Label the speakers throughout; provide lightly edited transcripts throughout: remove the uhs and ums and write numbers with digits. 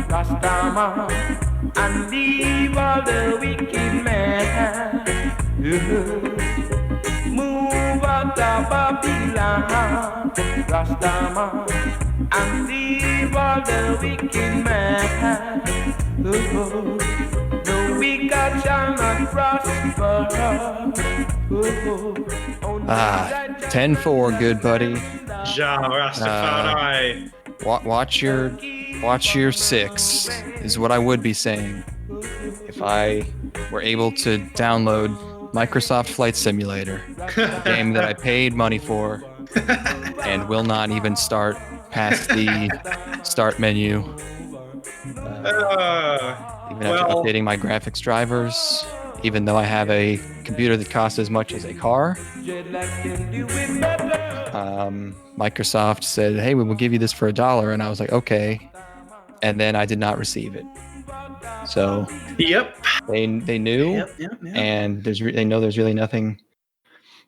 Speaker 1: Rastaman, and leave all the wicked men. Move out of Babylon, Rastaman, and leave all the wicked men. The wicked shall not prosper.
Speaker 2: 10-4, good buddy.
Speaker 3: Ja Rastafari.
Speaker 2: Watch your six is what I would be saying if I were able to download Microsoft Flight Simulator, a game that I paid money for and will not even start past the start menu. Even after updating my graphics drivers, even though I have a computer that costs as much as a car. Microsoft said, hey, we will give you this for $1. And I was like, okay. And then I did not receive it. So they knew, and they know there's really nothing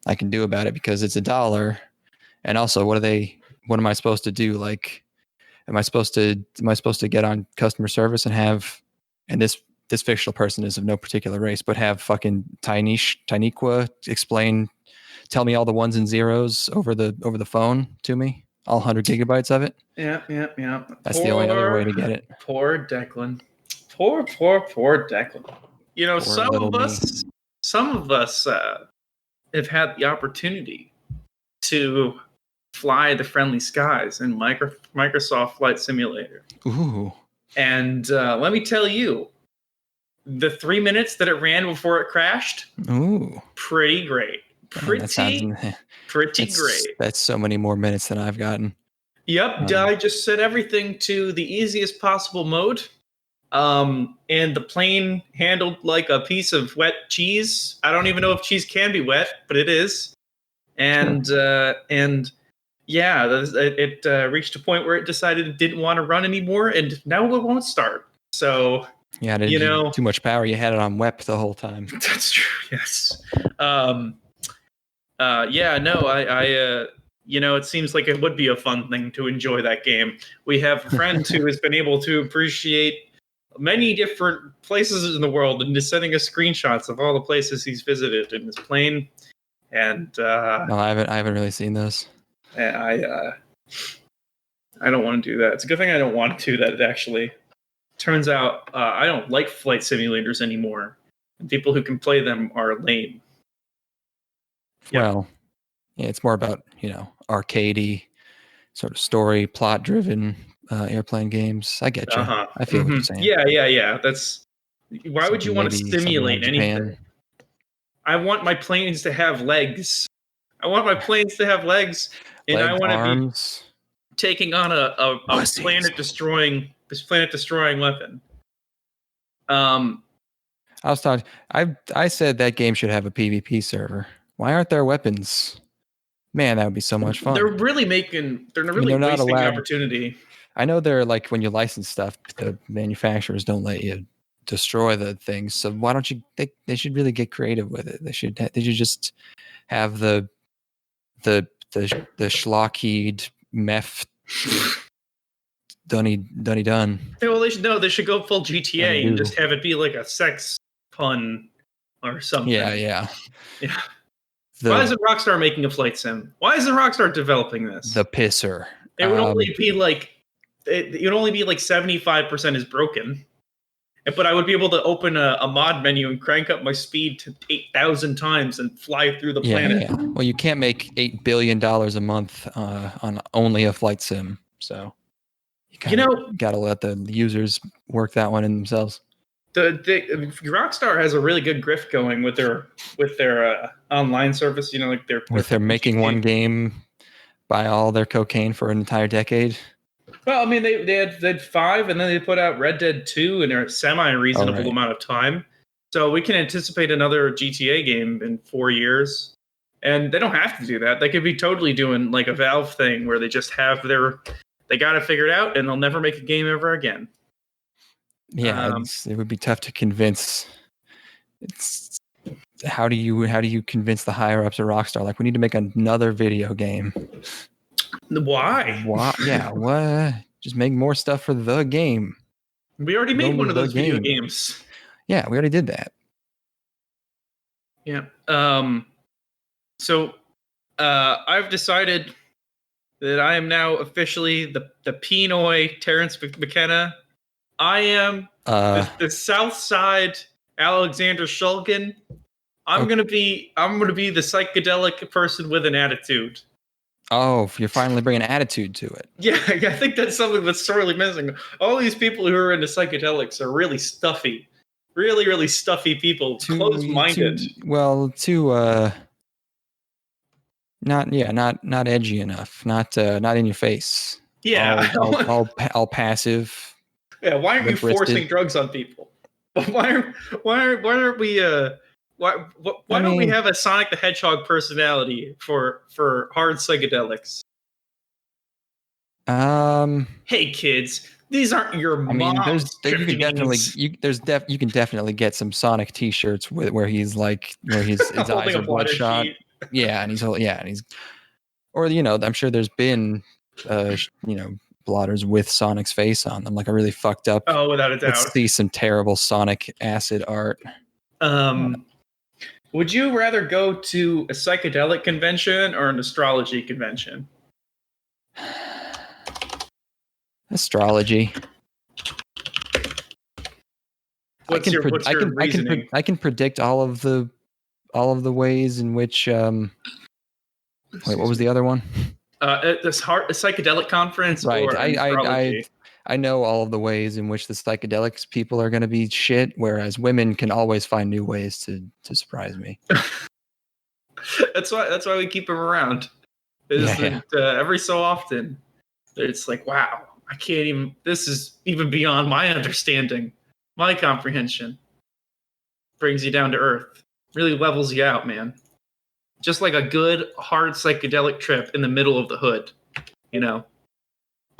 Speaker 2: I can do about it because it's $1. And also, what am I supposed to do? Like, am I supposed to get on customer service and this fictional person is of no particular race, but have fucking Tiniqua tell me all the ones and zeros over the phone to me, all 100 gigabytes of it.
Speaker 3: Yeah.
Speaker 2: That's the only other way to get it.
Speaker 3: Poor Declan. Poor Declan. You know, some of us have had the opportunity to fly the friendly skies in Microsoft Flight Simulator.
Speaker 2: Ooh.
Speaker 3: And let me tell you, the 3 minutes that it ran before it crashed, pretty great. Pretty great.
Speaker 2: That's so many more minutes than I've gotten.
Speaker 3: Yep, I just set everything to the easiest possible mode. And the plane handled like a piece of wet cheese. I don't even know if cheese can be wet, but it is. And it reached a point where it decided it didn't want to run anymore, and now it won't start. So
Speaker 2: yeah, too much power. You had it on WEP the whole time.
Speaker 3: That's true. Yes. It seems like it would be a fun thing to enjoy that game. We have a friend who has been able to appreciate many different places in the world and is sending us screenshots of all the places he's visited in his plane. And
Speaker 2: no, I haven't really seen those.
Speaker 3: I don't want to do that. It's a good thing I don't want to do that. It actually turns out I don't like flight simulators anymore, and people who can play them are lame.
Speaker 2: Well, yeah, it's more about, arcadey, sort of story, plot-driven airplane games. I get you. I feel what you're saying.
Speaker 3: Yeah. That's why would you want to simulate anything? I want my planes to have legs. And I want to be taking on a planet-destroying weapon.
Speaker 2: I said that game should have a PvP server. Why aren't there weapons? Man, that would be so much fun.
Speaker 3: They're really wasting opportunity.
Speaker 2: I know they're like, when you license stuff, the manufacturers don't let you destroy the things. So why don't you? They should really get creative with it. They should just have the schlockheed meth done.
Speaker 3: Well, they should go full GTA and just have it be like a sex pun or something.
Speaker 2: Yeah.
Speaker 3: Why isn't Rockstar making a flight sim? Why isn't Rockstar developing this?
Speaker 2: The pisser.
Speaker 3: It would only be like 75% is broken. But I would be able to open a mod menu and crank up my speed to 8,000 times and fly through the planet.
Speaker 2: Yeah. Well, you can't make $8 billion a month on only a flight sim. So you got to let the users work that one in themselves.
Speaker 3: Rockstar has a really good grift going with their online service.
Speaker 2: They're making one game, buy all their cocaine for an entire decade.
Speaker 3: Well, I mean, they had 5, and then they put out Red Dead 2 in a semi-reasonable amount of time. So we can anticipate another GTA game in 4 years. And they don't have to do that. They could be totally doing like a Valve thing where they just have they got it figured out, and they'll never make a game ever again.
Speaker 2: Yeah, it would be tough to convince. How do you convince the higher ups of Rockstar? Like, we need to make another video game.
Speaker 3: Why?
Speaker 2: Yeah. What? Just make more stuff for the game.
Speaker 3: We already made one of those video games.
Speaker 2: Yeah, we already did that.
Speaker 3: Yeah. So I've decided that I am now officially the Pinoy Terrence McKenna. I am the South Side Alexander Shulgin. I'm gonna be the psychedelic person with an attitude.
Speaker 2: Oh, you're finally bringing attitude to it.
Speaker 3: Yeah, I think that's something that's sorely missing. All these people who are into psychedelics are really stuffy, really stuffy people, closed-minded.
Speaker 2: Not edgy enough, not in your face.
Speaker 3: Yeah,
Speaker 2: all passive.
Speaker 3: Yeah, why aren't you forcing drugs on people? Why aren't we? Why don't we have a Sonic the Hedgehog personality for hard psychedelics? Hey kids, these aren't your mom's.
Speaker 2: You can definitely get some Sonic T-shirts where he's his eyes are bloodshot. Yeah, and he's or I'm sure there's been blotters with Sonic's face on them, like a really fucked up.
Speaker 3: Oh, without a doubt.
Speaker 2: Let's see some terrible Sonic acid art.
Speaker 3: Would you rather go to a psychedelic convention or an astrology convention?
Speaker 2: Astrology.
Speaker 3: What's your reasoning?
Speaker 2: I can predict all of the ways in which. Wait, what was the other one?
Speaker 3: A psychedelic conference,
Speaker 2: right?
Speaker 3: Or astrology?
Speaker 2: I know all of the ways in which the psychedelics people are going to be shit, whereas women can always find new ways to surprise me.
Speaker 3: That's why we keep them around. Every so often, it's like, wow, I can't even. This is even beyond my understanding, my comprehension. Brings you down to earth, really levels you out, man. Just like a good hard psychedelic trip in the middle of the hood,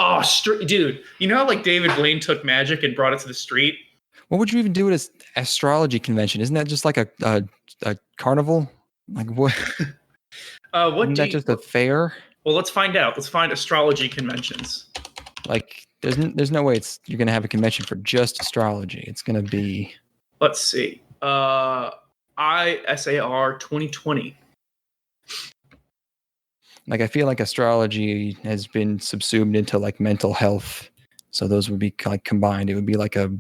Speaker 3: Oh, dude, you know how like David Blaine took magic and brought it to the street?
Speaker 2: What would you even do at an astrology convention? Isn't that just like a carnival? Like what? Isn't that just a fair?
Speaker 3: Well, let's find out. Let's find astrology conventions.
Speaker 2: Like, there's no way you're gonna have a convention for just astrology. It's gonna be.
Speaker 3: Let's see. ISAR 2020.
Speaker 2: Like, I feel like astrology has been subsumed into like mental health, so those would be like combined. It would be like a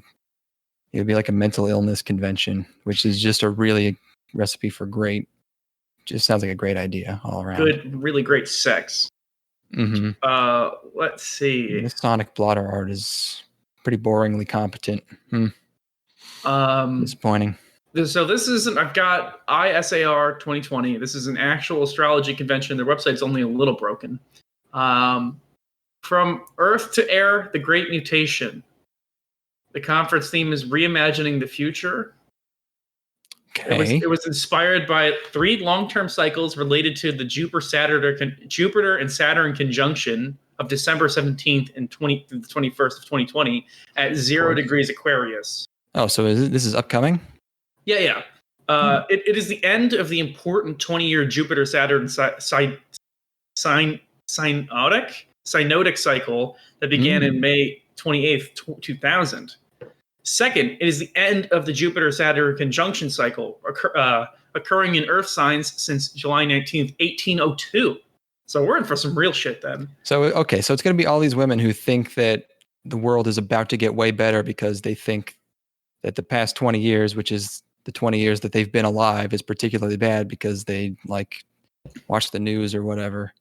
Speaker 2: mental illness convention, which is just a really recipe for great. Just sounds like a great idea all around.
Speaker 3: Good, really great sex.
Speaker 2: Mm-hmm.
Speaker 3: Let's see.
Speaker 2: The Sonic blotter art is pretty boringly competent. Disappointing.
Speaker 3: So this isn't. I've got ISAR 2020. This is an actual astrology convention. Their website's only a little broken. From Earth to Air, the Great Mutation. The conference theme is reimagining the future.
Speaker 2: Okay.
Speaker 3: It was inspired by 3 long-term cycles related to the Jupiter and Saturn conjunction of December 17th and 21st of 2020 at 0 degrees Aquarius.
Speaker 2: Oh, so this is upcoming?
Speaker 3: Yeah. It is the end of the important 20-year Jupiter-Saturn synodic cycle that began in May 28th, 2000. Second, it is the end of the Jupiter-Saturn conjunction cycle occurring in Earth signs since July 19th, 1802. So we're in for some real shit then.
Speaker 2: So it's going to be all these women who think that the world is about to get way better because they think that the past 20 years, which is the 20 years that they've been alive, is particularly bad because they like watch the news or whatever.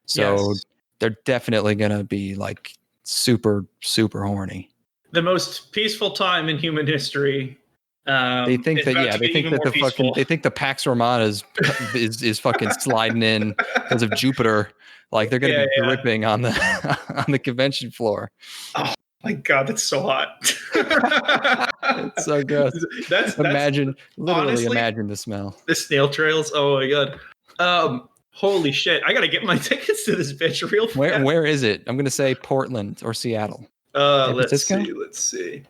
Speaker 2: So they're definitely going to be like super, super horny.
Speaker 3: The most peaceful time in human history.
Speaker 2: They think the Pax Romana is fucking sliding in because of Jupiter. Like they're going to be dripping on the convention floor.
Speaker 3: Oh my god, that's so hot.
Speaker 2: It's so good. Imagine the smell.
Speaker 3: The snail trails. Oh my god. Holy shit! I gotta get my tickets to this bitch real fast.
Speaker 2: Where is it? I'm gonna say Portland or Seattle.
Speaker 3: Let's see.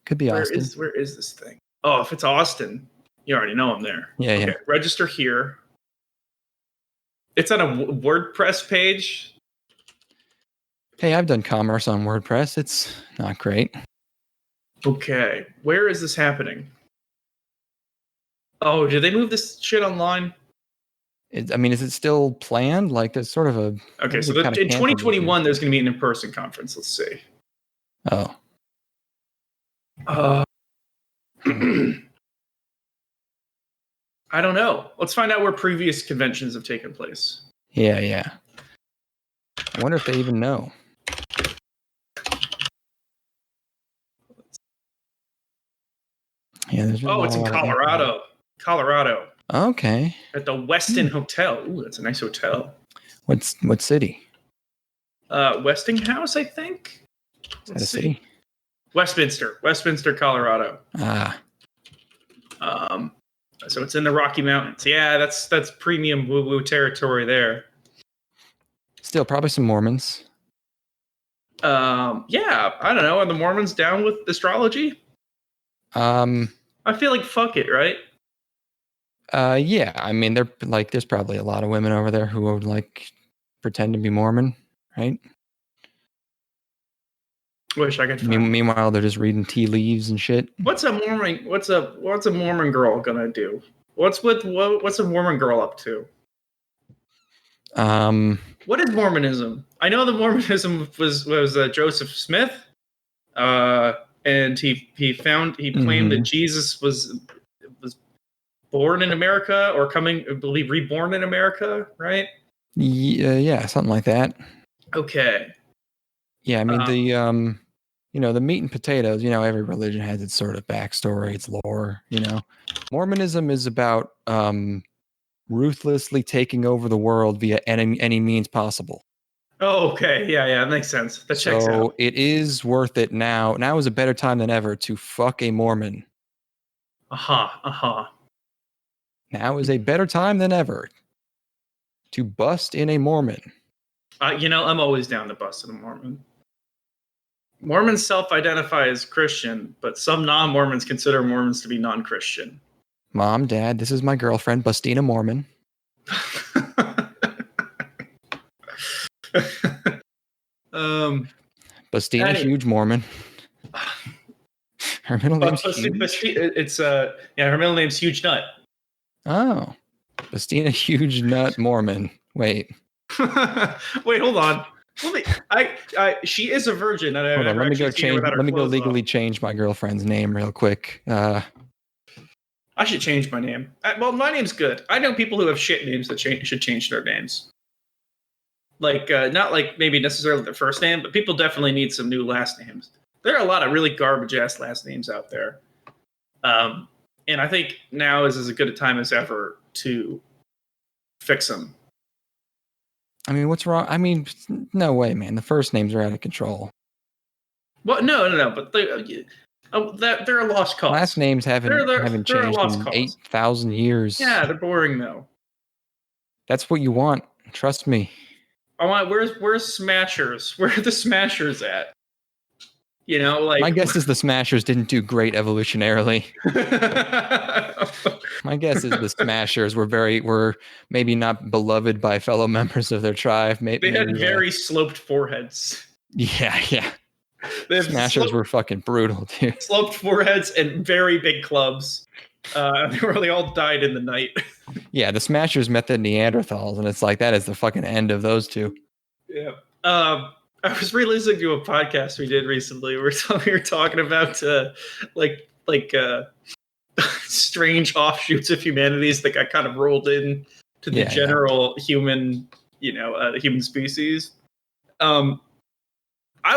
Speaker 2: Could be Austin.
Speaker 3: Where is this thing? Oh, if it's Austin, you already know I'm there.
Speaker 2: Yeah.
Speaker 3: Register here. It's on a WordPress page.
Speaker 2: Hey, I've done commerce on WordPress. It's not great.
Speaker 3: Okay, where is this happening? Oh, did they move this shit online?
Speaker 2: Is it still planned? Like, there's sort of a...
Speaker 3: Okay, so in 2021, there's going to be an in-person conference. Let's see.
Speaker 2: Oh.
Speaker 3: I don't know. Let's find out where previous conventions have taken place.
Speaker 2: Yeah. I wonder if they even know. Yeah, there's
Speaker 3: it's in Colorado. Colorado.
Speaker 2: Okay.
Speaker 3: At the Westin Hotel. Ooh, that's a nice hotel.
Speaker 2: What city?
Speaker 3: Westinghouse, I think.
Speaker 2: Is that a city?
Speaker 3: Westminster, Colorado. So it's in the Rocky Mountains. Yeah, that's premium woo-woo territory there.
Speaker 2: Still, probably some Mormons.
Speaker 3: Yeah, I don't know. Are the Mormons down with astrology? I feel like fuck it, right?
Speaker 2: Yeah. I mean, they're like, there's probably a lot of women over there who would like pretend to be Mormon, right?
Speaker 3: Wish I could.
Speaker 2: Meanwhile, they're just reading tea leaves and shit.
Speaker 3: What's a Mormon girl gonna do? What's a Mormon girl up to? What is Mormonism? I know the Mormonism was Joseph Smith, and he claimed that Jesus was born in America or reborn in America, right?
Speaker 2: Yeah, something like that.
Speaker 3: Okay.
Speaker 2: Yeah, I mean the meat and potatoes. Every religion has its sort of backstory, its lore. Mormonism is about ruthlessly taking over the world via any means possible.
Speaker 3: Oh, okay. Yeah, that makes sense. That checks out.
Speaker 2: So it is worth it now. Now is a better time than ever to fuck a Mormon. Now is a better time than ever to bust in a Mormon.
Speaker 3: I'm always down to bust in a Mormon. Mormons self-identify as Christian, but some non-Mormons consider Mormons to be non-Christian.
Speaker 2: Mom, Dad, this is my girlfriend, Bustina Mormon. Bustina, huge Mormon. Her middle name's Huge.
Speaker 3: Her middle name's Huge Nut.
Speaker 2: Oh, Bustina, huge nut Mormon. Wait,
Speaker 3: hold on. She is a virgin.
Speaker 2: Hold on, let me go change. Let me go legally change my girlfriend's name real quick.
Speaker 3: I should change my name. Well, my name's good. I know people who have shit names that should change their names. Like, not like maybe necessarily their first name, but people definitely need some new last names. There are a lot of really garbage ass last names out there. And I think now is as good a time as ever to fix them.
Speaker 2: I mean, what's wrong? I mean, no way, man. The first names are out of control.
Speaker 3: Well, no. But they're a lost cause.
Speaker 2: Last names haven't changed in 8,000 years.
Speaker 3: Yeah, they're boring though.
Speaker 2: That's what you want. Trust me.
Speaker 3: I want. Where's Smashers? Where are the Smashers at?
Speaker 2: My guess is the Smashers didn't do great evolutionarily. My guess is the Smashers were maybe not beloved by fellow members of their tribe. They
Speaker 3: had very sloped foreheads.
Speaker 2: Yeah. The Smashers were fucking brutal, dude.
Speaker 3: Sloped foreheads and very big clubs. They all died in the night. Yeah,
Speaker 2: the Smashers met the Neanderthals, and it's like that is the fucking end of those two.
Speaker 3: Yeah. I was re-listening to a podcast we did recently. We were talking about strange offshoots of humanities that got kind of rolled in to the general human, human species. I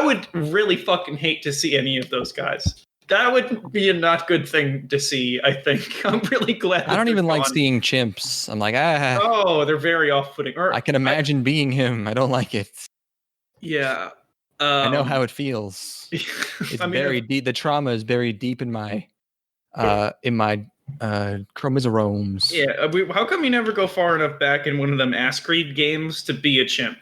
Speaker 3: would really fucking hate to see any of those guys. That would be a not good thing to see, I think. I'm really glad.
Speaker 2: I don't even like seeing chimps. I'm like,
Speaker 3: Oh, they're very off-putting.
Speaker 2: I can imagine being him. I don't like it.
Speaker 3: Yeah.
Speaker 2: I know how it feels. It's very deep. The trauma is buried deep in my chromosomes.
Speaker 3: Yeah. How come you never go far enough back in one of them Ass Creed games to be a chimp?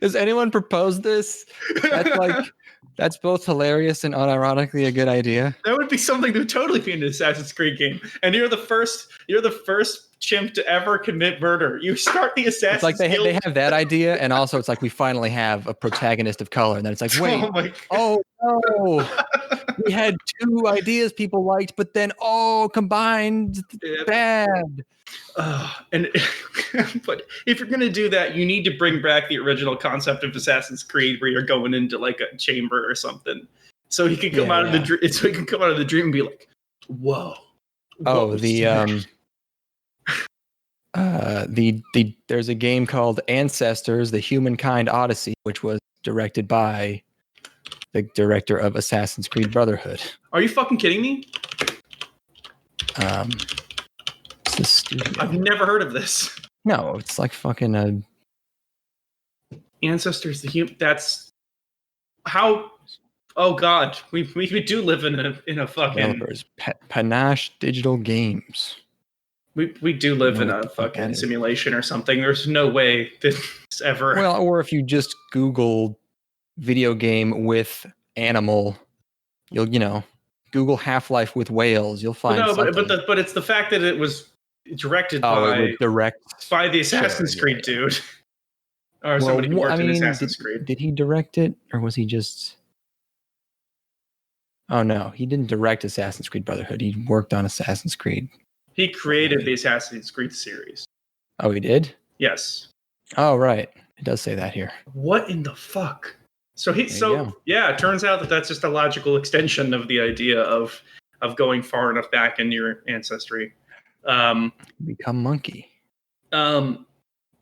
Speaker 2: Has anyone proposed this? That's both hilarious and unironically a good idea.
Speaker 3: That would be something that would totally be an Assassin's Creed game. And you're the first chimp to ever commit murder. You start the Assassin's
Speaker 2: It's like they have that idea, and also it's like we finally have a protagonist of color, and then it's like, wait, oh no, we had two ideas people liked, but then combined, bad.
Speaker 3: But if you're gonna do that, you need to bring back the original concept of Assassin's Creed, where you're going into like a chamber or something, so he can come out of the so he can come out of the dream and be like, "Whoa!"
Speaker 2: There's a game called Ancestors: The Humankind Odyssey, which was directed by the director of Assassin's Creed Brotherhood.
Speaker 3: Are you fucking kidding me? I've never heard of this.
Speaker 2: No, it's like fucking
Speaker 3: Ancestors. That's how. Oh God, we do live in a fucking
Speaker 2: developers. Panache Digital Games.
Speaker 3: We do live in a fucking simulation or something. There's no way this ever.
Speaker 2: Well, or if you just Google video game with animal, you'll Google Half-Life with whales. You'll find. No,
Speaker 3: but it's the fact that it was directed by the Assassin's Creed dude, or somebody who worked in Assassin's Creed.
Speaker 2: Did he direct it, or was he just? Oh no, he didn't direct Assassin's Creed Brotherhood. He worked on Assassin's Creed.
Speaker 3: He created the Assassin's Creed series.
Speaker 2: Oh, he did?
Speaker 3: Yes.
Speaker 2: Oh, right. It does say that here.
Speaker 3: What in the fuck? It turns out that that's just a logical extension of the idea of going far enough back in your ancestry.
Speaker 2: Become monkey.
Speaker 3: But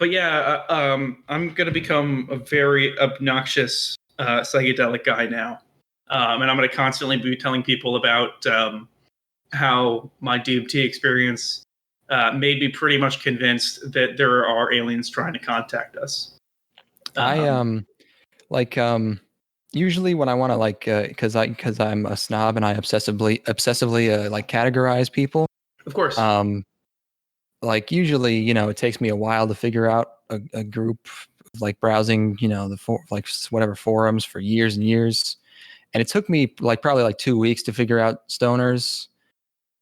Speaker 3: yeah, I'm gonna become a very obnoxious psychedelic guy now, and I'm gonna constantly be telling people about how my DMT experience made me pretty much convinced that there are aliens trying to contact us.
Speaker 2: Usually when I want to because I'm a snob and I obsessively categorize people.
Speaker 3: Of course.
Speaker 2: Usually, it takes me a while to figure out a group, browsing, whatever forums for years and years. And it took me probably 2 weeks to figure out stoners.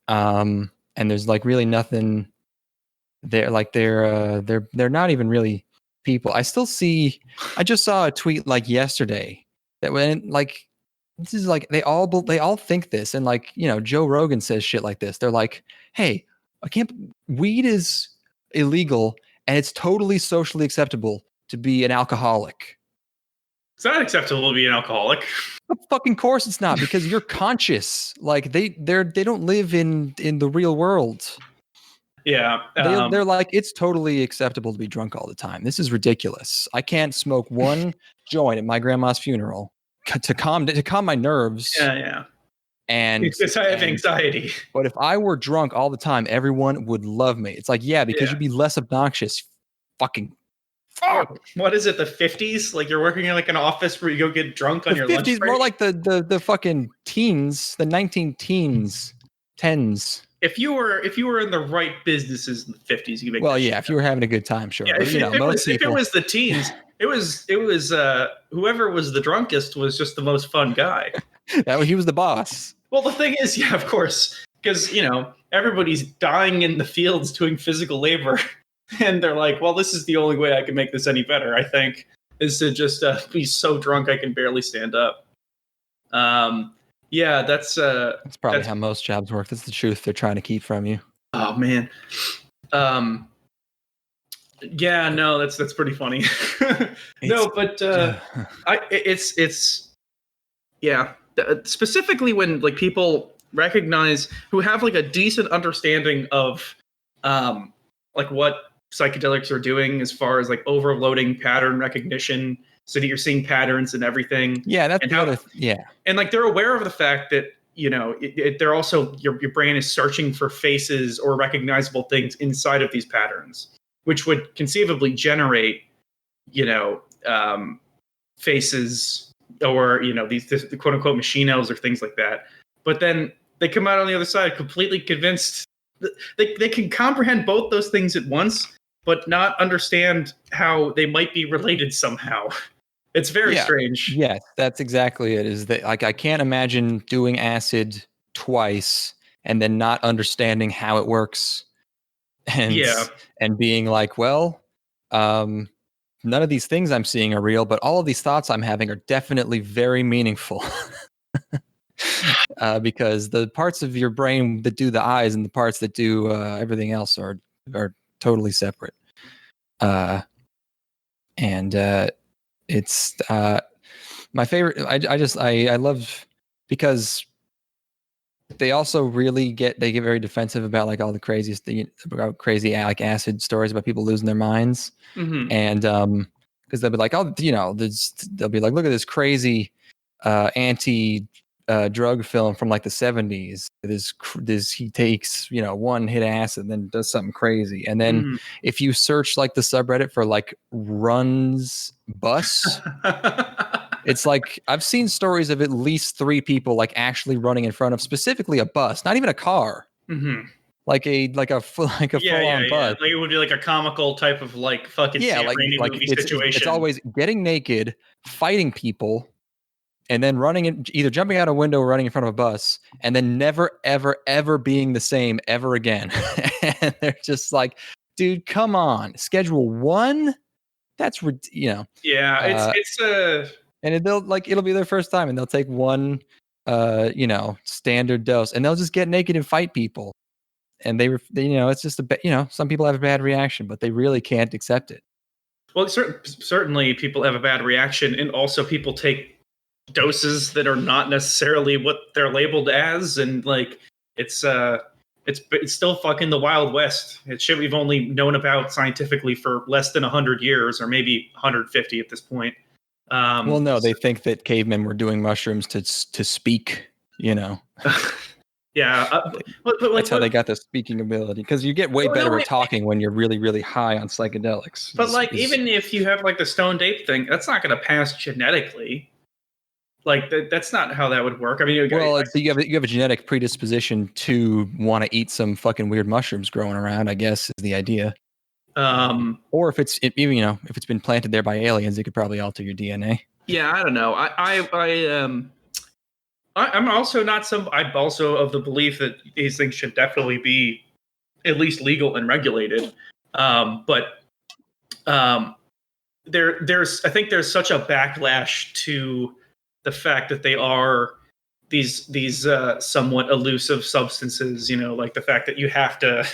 Speaker 2: And there's really nothing there. They're not even really people. I just saw a tweet yesterday that when this is they all think this, and Joe Rogan says shit like this. They're like, hey, weed is illegal and it's totally socially acceptable to be an alcoholic.
Speaker 3: It's not acceptable to be an alcoholic.
Speaker 2: Of fucking course it's not, because you're conscious. They don't live in the real world.
Speaker 3: Yeah.
Speaker 2: They're it's totally acceptable to be drunk all the time. This is ridiculous. I can't smoke one joint at my grandma's funeral to calm my nerves.
Speaker 3: Yeah.
Speaker 2: And
Speaker 3: because I have anxiety.
Speaker 2: But if I were drunk all the time, everyone would love me. It's because you'd be less obnoxious. Fucking fuck.
Speaker 3: What is it? The 50s? You're working in an office where you go get drunk on your lunch break?
Speaker 2: 50s, more like the fucking teens, the 19-teens, 10s.
Speaker 3: If you were in the right businesses in the 50s, you make.
Speaker 2: Well, yeah, if you were having a good time, sure.
Speaker 3: Yeah,
Speaker 2: but,
Speaker 3: if it was the teens, it was whoever was the drunkest was just the most fun guy.
Speaker 2: He was the boss.
Speaker 3: Well, the thing is, yeah, of course, because everybody's dying in the fields doing physical labor, and they're like, well, this is the only way I can make this any better, I think, is to just be so drunk I can barely stand up. Yeah, that's
Speaker 2: probably how most jobs work. That's the truth they're trying to keep from you.
Speaker 3: Oh man. Yeah, no, that's pretty funny. No, but specifically when people recognize, who have a decent understanding of what psychedelics are doing as far as overloading pattern recognition, so that you're seeing patterns and everything.
Speaker 2: Yeah, that's
Speaker 3: and they're aware of the fact that they're also your brain is searching for faces or recognizable things inside of these patterns, which would conceivably generate faces or these the quote unquote machine elves or things like that. But then they come out on the other side completely convinced that they can comprehend both those things at once, but not understand how they might be related somehow. It's very strange.
Speaker 2: Yes, that's exactly it. Is that like I can't imagine doing acid twice and then not understanding how it works, and being like, well, none of these things I'm seeing are real, but all of these thoughts I'm having are definitely very meaningful. Because the parts of your brain that do the eyes and the parts that do everything else are totally separate. And it's my favorite. I love, because they also get very defensive about like all the craziest about crazy like acid stories about people losing their minds. And because they'll be like, oh, they'll be like, look at this crazy anti drug film from like the 70s. This he takes one hit acid and then does something crazy, and then if you search like the subreddit for like runs bus, it's like I've seen stories of at least 3 people like actually running in front of specifically a bus, not even a car. Like a full on bus.
Speaker 3: Like it would be like a comical type of like fucking Raimi movie situation.
Speaker 2: It's always getting naked, fighting people, and then either jumping out a window or running in front of a bus, and then never, ever, ever being the same ever again. And they're just like, dude, come on, schedule 1. That's
Speaker 3: Yeah, it's
Speaker 2: and it'll be their first time, and they'll take 1, standard dose, and they'll just get naked and fight people. And they it's just some people have a bad reaction, but they really can't accept it.
Speaker 3: Well, certainly people have a bad reaction, and also people take doses that are not necessarily what they're labeled as, and like it's still fucking the Wild West. It's shit we've only known about scientifically for less than 100 years, or maybe 150 at this point.
Speaker 2: Well, no, they think that cavemen were doing mushrooms to speak.
Speaker 3: Yeah,
Speaker 2: that's how they got the speaking ability, because you get way better at talking when you're really, really high on psychedelics.
Speaker 3: But even if you have like the stoned ape thing, that's not going to pass genetically. Like that's not how that would work. I mean,
Speaker 2: you have a genetic predisposition to want to eat some fucking weird mushrooms growing around, I guess, is the idea. Or if it's if it's been planted there by aliens, it could probably alter your DNA.
Speaker 3: Yeah, I don't know. I'm also I'm also of the belief that these things should definitely be at least legal and regulated. But I think there's such a backlash to the fact that they are these somewhat elusive substances. Like the fact that you have to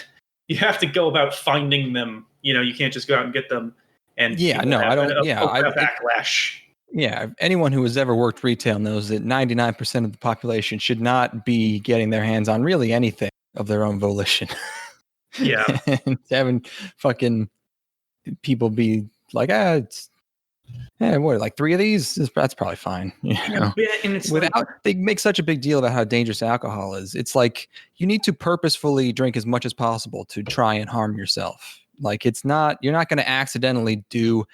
Speaker 3: go about finding them. You can't just go out and get them. And backlash.
Speaker 2: Yeah, anyone who has ever worked retail knows that 99% of the population should not be getting their hands on really anything of their own volition.
Speaker 3: Yeah.
Speaker 2: And having fucking people be like, like 3 of these? That's probably fine.
Speaker 3: And it's
Speaker 2: they make such a big deal about how dangerous alcohol is. It's like you need to purposefully drink as much as possible to try and harm yourself. Like you're not going to accidentally do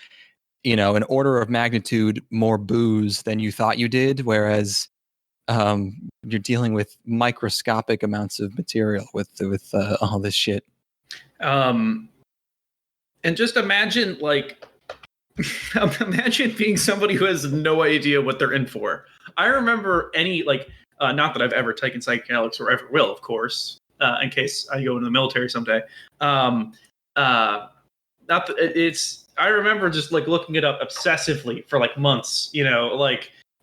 Speaker 2: an order of magnitude more booze than you thought you did, whereas you're dealing with microscopic amounts of material with all this shit.
Speaker 3: And just imagine imagine being somebody who has no idea what they're in for. I remember not that I've ever taken psychedelics or ever will, of course, in case I go into the military someday. I remember just looking it up obsessively for months,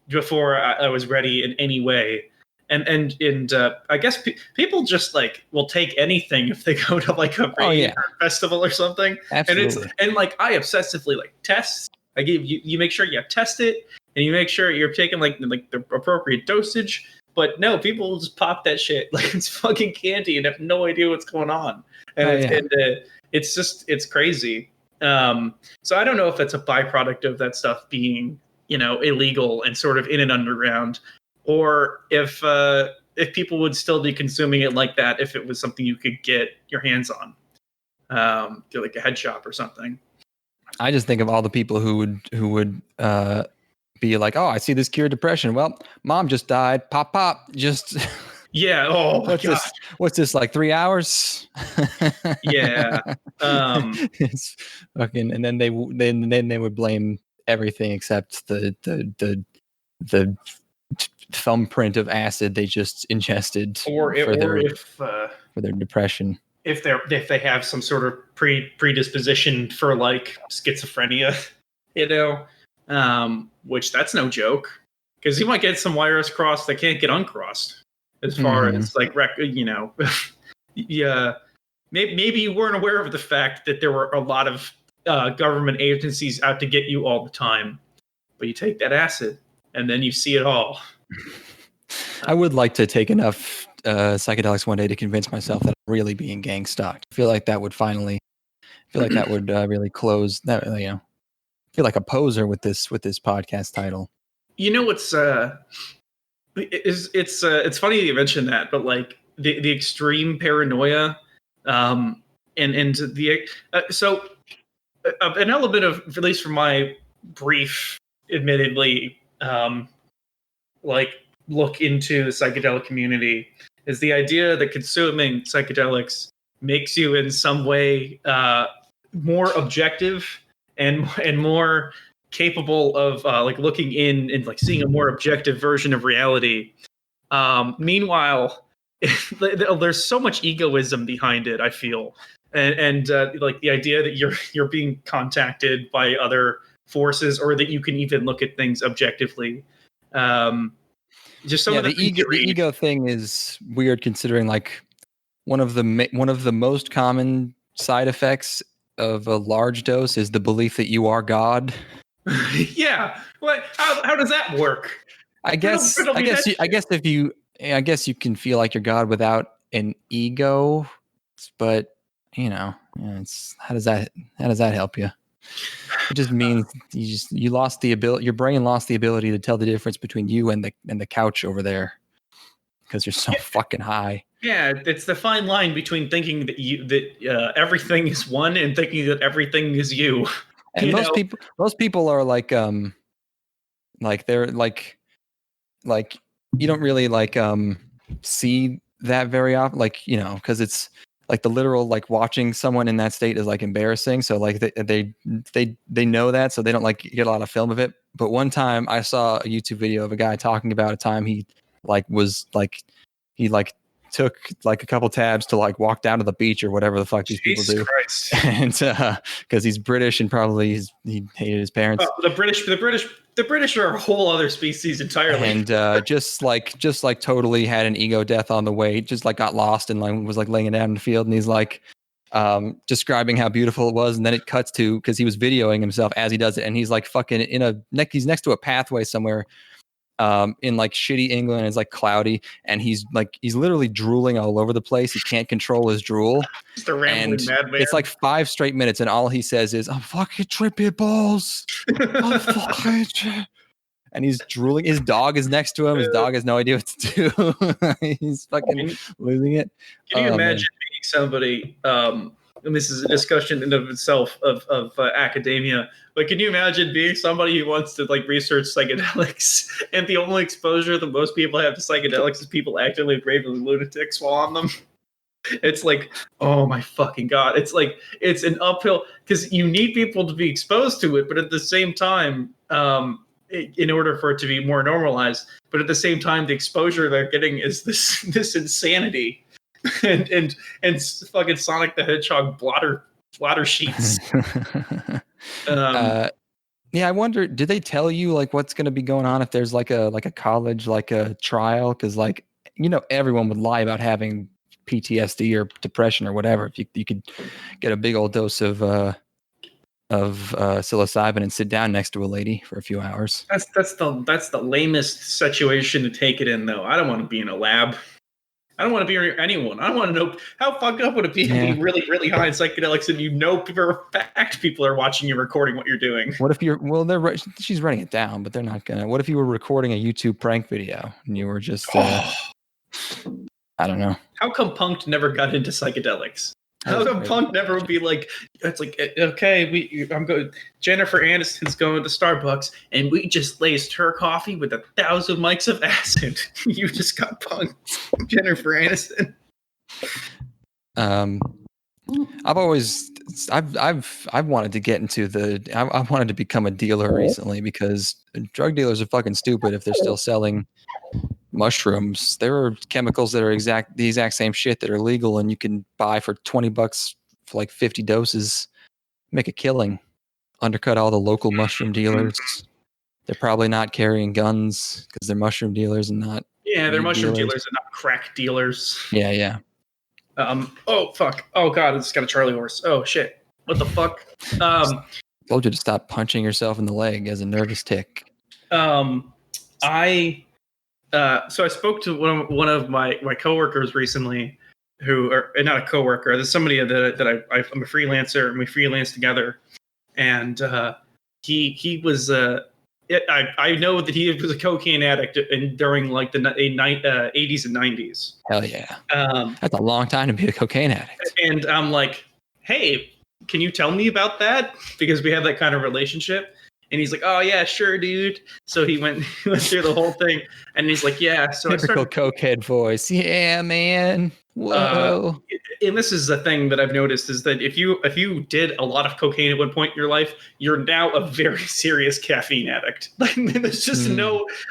Speaker 3: before I was ready in any way. And I guess people just will take anything if they go to a rave or festival or something.
Speaker 2: Absolutely.
Speaker 3: And I obsessively test. I give you make sure you test it, and you make sure you're taking the appropriate dosage. But no, people will just pop that shit like it's fucking candy and have no idea what's going on. And it's crazy. So I don't know if that's a byproduct of that stuff being, illegal and sort of in an underground, or if people would still be consuming it like that if it was something you could get your hands on, to a head shop or something.
Speaker 2: I just think of all the people who would be like, oh, I see this cured depression. Well, mom just died. Pop, just.
Speaker 3: Yeah. Oh,
Speaker 2: what's this 3 hours?
Speaker 3: Yeah.
Speaker 2: It's fucking, and then they would blame everything except the thumbprint of acid they just ingested for their depression.
Speaker 3: If they have some sort of predisposition for like schizophrenia, which that's no joke, because you might get some wires crossed that can't get uncrossed. As far as like yeah, maybe you weren't aware of the fact that there were a lot of government agencies out to get you all the time, but you take that acid and then you see it all.
Speaker 2: I would like to take enough psychedelics one day to convince myself that I'm really being gang stalked. I feel like that would really close that. I feel like a poser with this podcast title.
Speaker 3: It's funny that you mentioned that, but like the extreme paranoia, and the so an element of, at least from my brief, admittedly, like look into the psychedelic community, is the idea that consuming psychedelics makes you in some way more objective and more capable of like looking in and like seeing a more objective version of reality. Meanwhile, there's so much egoism behind it, I feel, and like the idea that you're being contacted by other forces, or that you can even look at things objectively. Just some of
Speaker 2: the ego thing is weird, considering like one of the most common side effects of a large dose is the belief that you are God.
Speaker 3: Yeah. What? How does that work?
Speaker 2: I guess you can feel like you're God without an ego, but how does that help you? It just means you lost the ability. Your brain lost the ability to tell the difference between you and the couch over there, because you're so fucking high.
Speaker 3: Yeah, it's the fine line between thinking that everything is one and thinking that everything is you.
Speaker 2: And most people are like they're like you don't really see that very often, because it's like the literal, like watching someone in that state is like embarrassing. So like they know that, so they don't like get a lot of film of it. But one time I saw a YouTube video of a guy talking about a time he took like a couple tabs to like walk down to the beach or whatever the fuck these people do.
Speaker 3: Christ.
Speaker 2: And because he's British and probably he hated his parents.
Speaker 3: The British are a whole other species entirely.
Speaker 2: And just like totally had an ego death on the way. Just like got lost and like was like laying it down in the field, and he's like describing how beautiful it was, and then it cuts to, because he was videoing himself as he does it, and he's like fucking he's next to a pathway somewhere in like shitty England, and it's like cloudy, and he's literally drooling all over the place. He can't control his drool.
Speaker 3: Just a rambling madman.
Speaker 2: It's like 5 straight minutes, and all he says is, "I'm fucking trippy balls." I'm fucking and he's drooling. His dog is next to him. His dog has no idea what to do. He's fucking losing it.
Speaker 3: Can you imagine being somebody? And this is a discussion in of itself of academia. But can you imagine being somebody who wants to like research psychedelics, and the only exposure that most people have to psychedelics is people actively bravely lunatics while on them? It's like, oh my fucking God. It's like, it's an uphill, because you need people to be exposed to it, but at the same time, in order for it to be more normalized, but at the same time, the exposure they're getting is this insanity. and fucking Sonic the Hedgehog blotter sheets.
Speaker 2: Yeah, I wonder, did they tell you like what's going to be going on if there's like a college, like a trial? Because like, everyone would lie about having PTSD or depression or whatever if you could get a big old dose of psilocybin and sit down next to a lady for a few hours.
Speaker 3: That's the lamest situation to take it in, though. I don't want to be in a lab. I don't want to be near anyone. I don't want to know how fucked up would it be to be really, really high in psychedelics, and for a fact people are watching you recording what you're doing.
Speaker 2: What if she's writing it down, but they're not gonna. What if you were recording a YouTube prank video and you were just I don't know.
Speaker 3: How come Punk never got into psychedelics? How come Punk never would be like, it's like, okay, I'm going. Jennifer Aniston's going to Starbucks, and we just laced her coffee with 1,000 mics of acid. You just got punked, Jennifer Aniston.
Speaker 2: I've always I've wanted to get into I wanted to become a dealer recently because drug dealers are fucking stupid if they're still selling mushrooms. There are chemicals that are the exact same shit that are legal and you can buy for $20 for like 50 doses, make a killing, undercut all the local mushroom dealers. They're probably not carrying guns because they're mushroom dealers and not.
Speaker 3: Yeah, they're mushroom dealers and not crack dealers.
Speaker 2: Yeah.
Speaker 3: Oh fuck. Oh god, it's got a Charlie horse. Oh shit. What the fuck?
Speaker 2: Told you to stop punching yourself in the leg as a nervous tick.
Speaker 3: So I spoke to one of my coworkers recently, who are not a coworker. There's somebody that I'm a freelancer and we freelance together, and he was I know that he was a cocaine addict during like the 80s and 90s.
Speaker 2: Hell yeah. That's a long time to be a cocaine addict.
Speaker 3: And I'm like, hey, can you tell me about that? Because we have that kind of relationship. And he's like, oh yeah, sure, dude. So he went through the whole thing, and he's like, yeah. So
Speaker 2: typical cokehead voice. Yeah, man. Whoa.
Speaker 3: And this is the thing that I've noticed is that if you did a lot of cocaine at one point in your life, you're now a very serious caffeine addict. Like there's just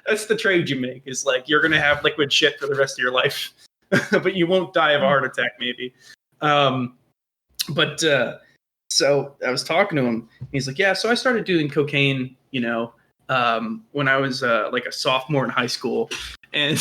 Speaker 3: that's the trade you make. Is like you're gonna have liquid shit for the rest of your life, but you won't die of a heart attack maybe. So I was talking to him. He's like, yeah. So I started doing cocaine, when I was like a sophomore in high school, and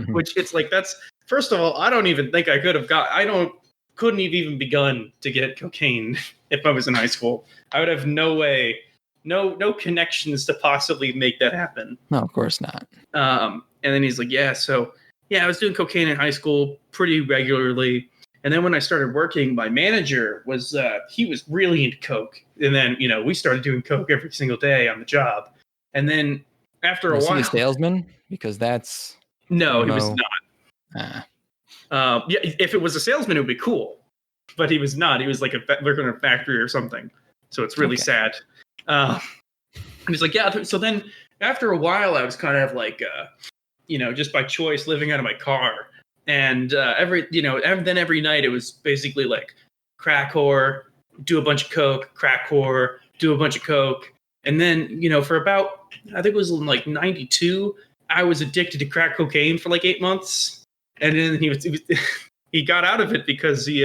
Speaker 3: which it's like that's. First of all, I don't even think I couldn't have even begun to get cocaine if I was in high school. I would have no way, no connections to possibly make that happen.
Speaker 2: No, of course not.
Speaker 3: And then he's like, yeah, I was doing cocaine in high school pretty regularly. And then when I started working, my manager he was really into coke. And then, we started doing coke every single day on the job. And then after a while,
Speaker 2: was he a salesman? Because that's
Speaker 3: no, he was not. Yeah, if it was a salesman, it would be cool, but he was not. He was like working in a factory or something. So it's really sad. And he's like, yeah. So then after a while, I was kind of like, just by choice, living out of my car, and every night it was basically like crack whore, do a bunch of coke, crack whore, do a bunch of coke, and then for about I think it was in like 92, I was addicted to crack cocaine for like 8 months. And then he got out of it because he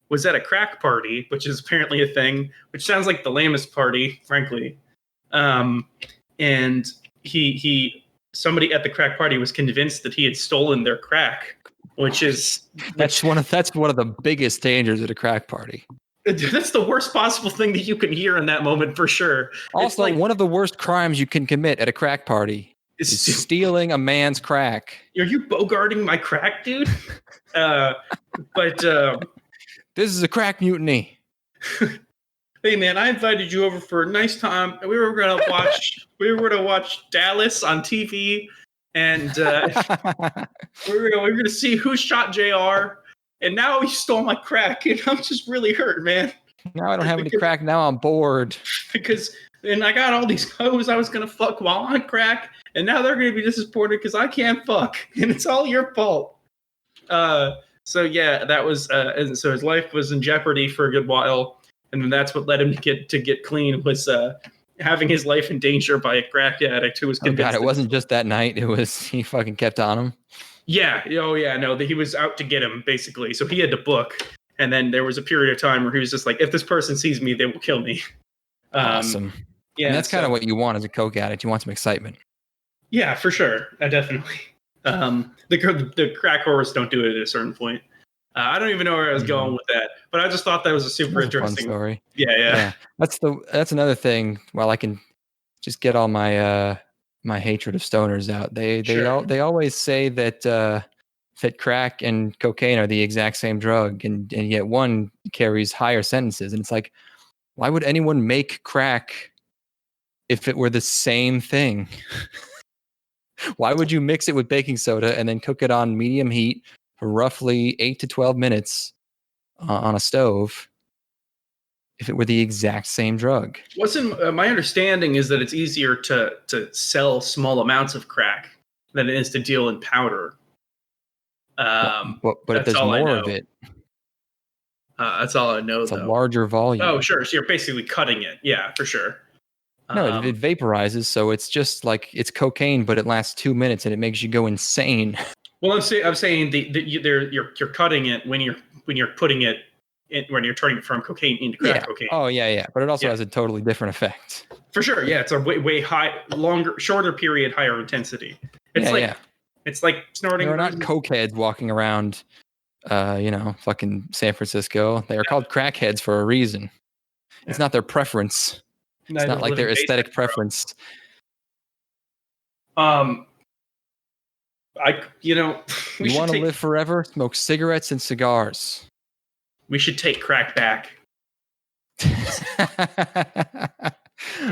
Speaker 3: was at a crack party, which is apparently a thing, which sounds like the lamest party, frankly. And somebody at the crack party was convinced that he had stolen their crack,
Speaker 2: that's one of the biggest dangers at a crack party.
Speaker 3: That's the worst possible thing that you can hear in that moment, for sure.
Speaker 2: Also, one of the worst crimes you can commit at a crack party. Is stealing a man's crack.
Speaker 3: Are you bogarting my crack, dude? But
Speaker 2: this is a crack mutiny.
Speaker 3: Hey, man, I invited you over for a nice time. We were gonna watch Dallas on TV, and we were gonna see who shot JR. And now you stole my crack, and I'm just really hurt, man.
Speaker 2: Now I don't have any crack. Now I'm bored.
Speaker 3: And I got all these hoes I was gonna fuck while on crack. And now they're going to be disappointed because I can't fuck, and it's all your fault. So yeah, that was, and so his life was in jeopardy for a good while, and then that's what led him to get clean was having his life in danger by a crack addict who was convinced.
Speaker 2: God, it wasn't just that night; it was he fucking kept on him.
Speaker 3: Yeah. Oh yeah. No, that he was out to get him basically. So he had to book, and then there was a period of time where he was just like, if this person sees me, they will kill me.
Speaker 2: Awesome. Yeah, and that's kind of what you want as a coke addict. You want some excitement.
Speaker 3: Yeah, for sure. Definitely. The crack horrors don't do it at a certain point. I don't even know where I was going with that, but I just thought that was a super interesting
Speaker 2: story.
Speaker 3: Yeah.
Speaker 2: That's another thing. While I can just get all my my hatred of stoners out, they always say that crack and cocaine are the exact same drug, and yet one carries higher sentences. And it's like, why would anyone make crack if it were the same thing? Why would you mix it with baking soda and then cook it on medium heat for roughly 8 to 12 minutes on a stove if it were the exact same drug?
Speaker 3: My understanding is that it's easier to sell small amounts of crack than it is to deal in powder.
Speaker 2: But if there's more of it.
Speaker 3: That's all I know.
Speaker 2: It's
Speaker 3: though.
Speaker 2: a larger volume.
Speaker 3: Oh, sure. So you're basically cutting it. Yeah, for sure.
Speaker 2: No, it vaporizes, so it's just like it's cocaine, but it lasts 2 minutes and it makes you go insane.
Speaker 3: Well, I'm saying you're cutting it when you're putting it in, when you're turning it from cocaine into crack cocaine.
Speaker 2: Oh yeah, but it also has a totally different effect.
Speaker 3: For sure, yeah, it's a way shorter period, higher intensity. It's it's like snorting.
Speaker 2: They're not cokeheads walking around, fucking San Francisco. They are called crackheads for a reason. It's not their preference. It's not like their aesthetic preference.
Speaker 3: You
Speaker 2: want to live forever? Smoke cigarettes and cigars.
Speaker 3: We should take crack back.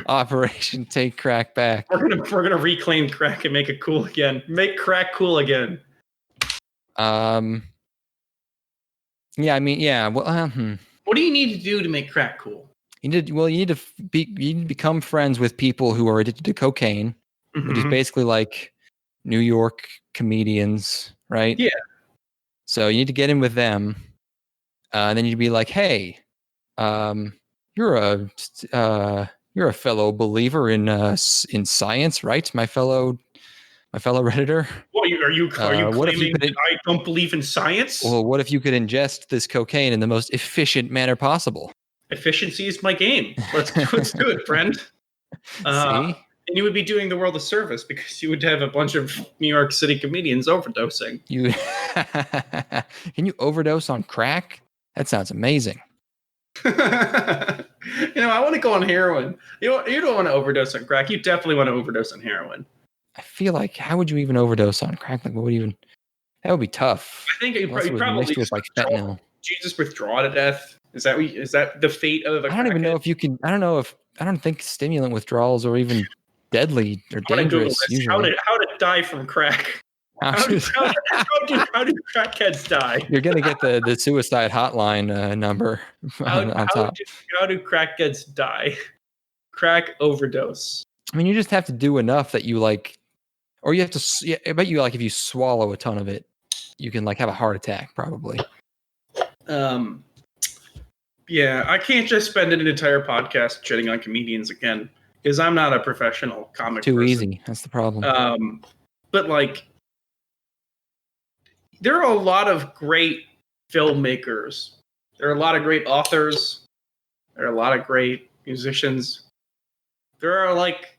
Speaker 2: Operation Take Crack Back.
Speaker 3: We're gonna reclaim crack and make it cool again. Make crack cool again.
Speaker 2: Yeah, I mean, yeah. Well,
Speaker 3: what do you need to do to make crack cool?
Speaker 2: You need to become friends with people who are addicted to cocaine, which is basically like New York comedians, right?
Speaker 3: Yeah.
Speaker 2: So you need to get in with them, and then you'd be like, "Hey, you're a fellow believer in science, right? My fellow Redditor."
Speaker 3: Well, are you claiming that I don't believe in science?
Speaker 2: Well, what if you could ingest this cocaine in the most efficient manner possible?
Speaker 3: Efficiency is my game. Let's do it, friend.
Speaker 2: See?
Speaker 3: And you would be doing the world a service because you would have a bunch of New York City comedians overdosing.
Speaker 2: Can you overdose on crack? That sounds amazing.
Speaker 3: I want to go on heroin. You don't want to overdose on crack. You definitely want to overdose on heroin.
Speaker 2: I feel like, how would you even overdose on crack? Like, that would be tough.
Speaker 3: I think you probably
Speaker 2: just like fentanyl.
Speaker 3: Do you just withdraw to death? Is that the fate of a
Speaker 2: I don't even know if you can. I don't think stimulant withdrawals are even deadly or dangerous. Usually.
Speaker 3: How to die from crack? How do crackheads die?
Speaker 2: You're gonna get the suicide hotline number on top.
Speaker 3: How do crackheads die? Crack overdose.
Speaker 2: I mean, you just have to do enough that you like, or you have to. Yeah, I bet you like if you swallow a ton of it, you can like have a heart attack probably.
Speaker 3: Yeah, I can't just spend an entire podcast shitting on comedians again because I'm not a professional comic.
Speaker 2: Too easy. That's the problem.
Speaker 3: But like, there are a lot of great filmmakers. There are a lot of great authors. There are a lot of great musicians. There are like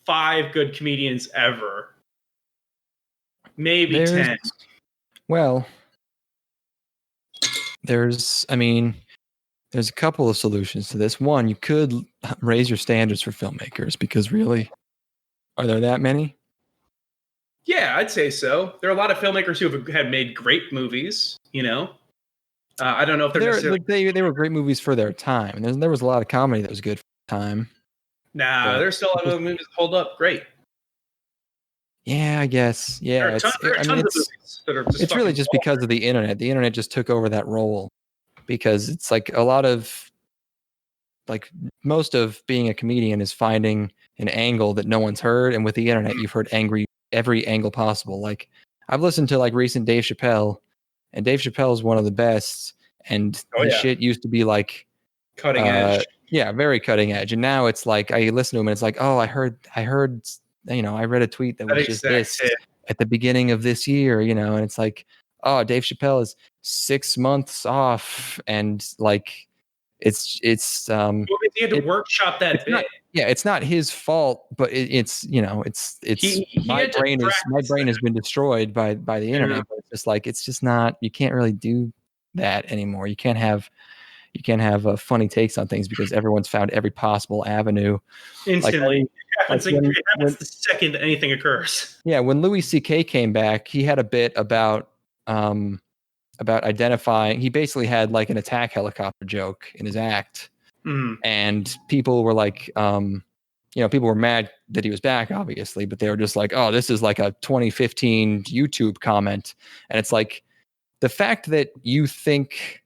Speaker 3: 5 good comedians ever. Maybe 10.
Speaker 2: Well, there's a couple of solutions to this. One, you could raise your standards for filmmakers because really, are there that many?
Speaker 3: Yeah, I'd say so. There are a lot of filmmakers who have made great movies, I don't know if
Speaker 2: they were great movies for their time. And there was a lot of comedy that was good for the time.
Speaker 3: Nah, there's still a lot of movies that hold up great.
Speaker 2: Yeah, I guess. Yeah,
Speaker 3: there are tons of movies that are just
Speaker 2: it's really just because of the internet. The internet just took over that role because it's like a lot of like most of being a comedian is finding an angle that no one's heard, and with the internet, you've heard every angle possible. Like I've listened to like recent Dave Chappelle, and Dave Chappelle is one of the best, and his shit used to be like
Speaker 3: cutting edge.
Speaker 2: Yeah, very cutting edge. And now it's like I listen to him and it's like, oh, I heard, I read a tweet that was just this at the beginning of this year, and it's like, oh, Dave Chappelle is 6 months off, and like it's
Speaker 3: he had to workshop that bit.
Speaker 2: It's not his fault, but it's my brain has been destroyed by the internet. But it's just not, you can't really do that anymore. You can't have funny takes on things because everyone's found every possible avenue
Speaker 3: instantly. It happens the second anything occurs.
Speaker 2: Yeah, when Louis C.K. came back, he had a bit about identifying. He basically had like an attack helicopter joke in his act, and people were like, people were mad that he was back, obviously, but they were just like, oh, this is like a 2015 YouTube comment, and it's like the fact that you think.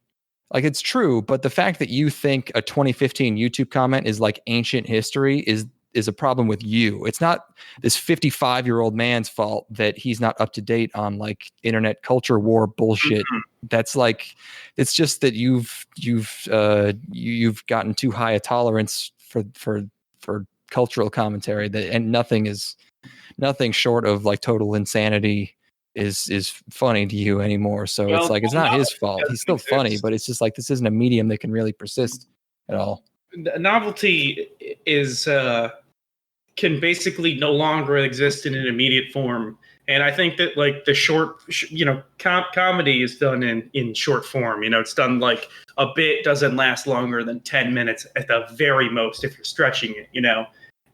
Speaker 2: Like it's true, but the fact that you think a 2015 YouTube comment is like ancient history is is a problem with you. It's not this 55-year-old man's fault that he's not up to date on like internet culture war bullshit. That's like, it's just that you've gotten too high a tolerance for cultural commentary and nothing short of like total insanity is funny to you anymore. So it's like, it's not his fault. He's still funny, but it's just like, this isn't a medium that can really persist at all.
Speaker 3: Novelty is can basically no longer exist in an immediate form, and I think that like the short, comedy is done in short form. It's done like a bit doesn't last longer than 10 minutes at the very most if you're stretching it.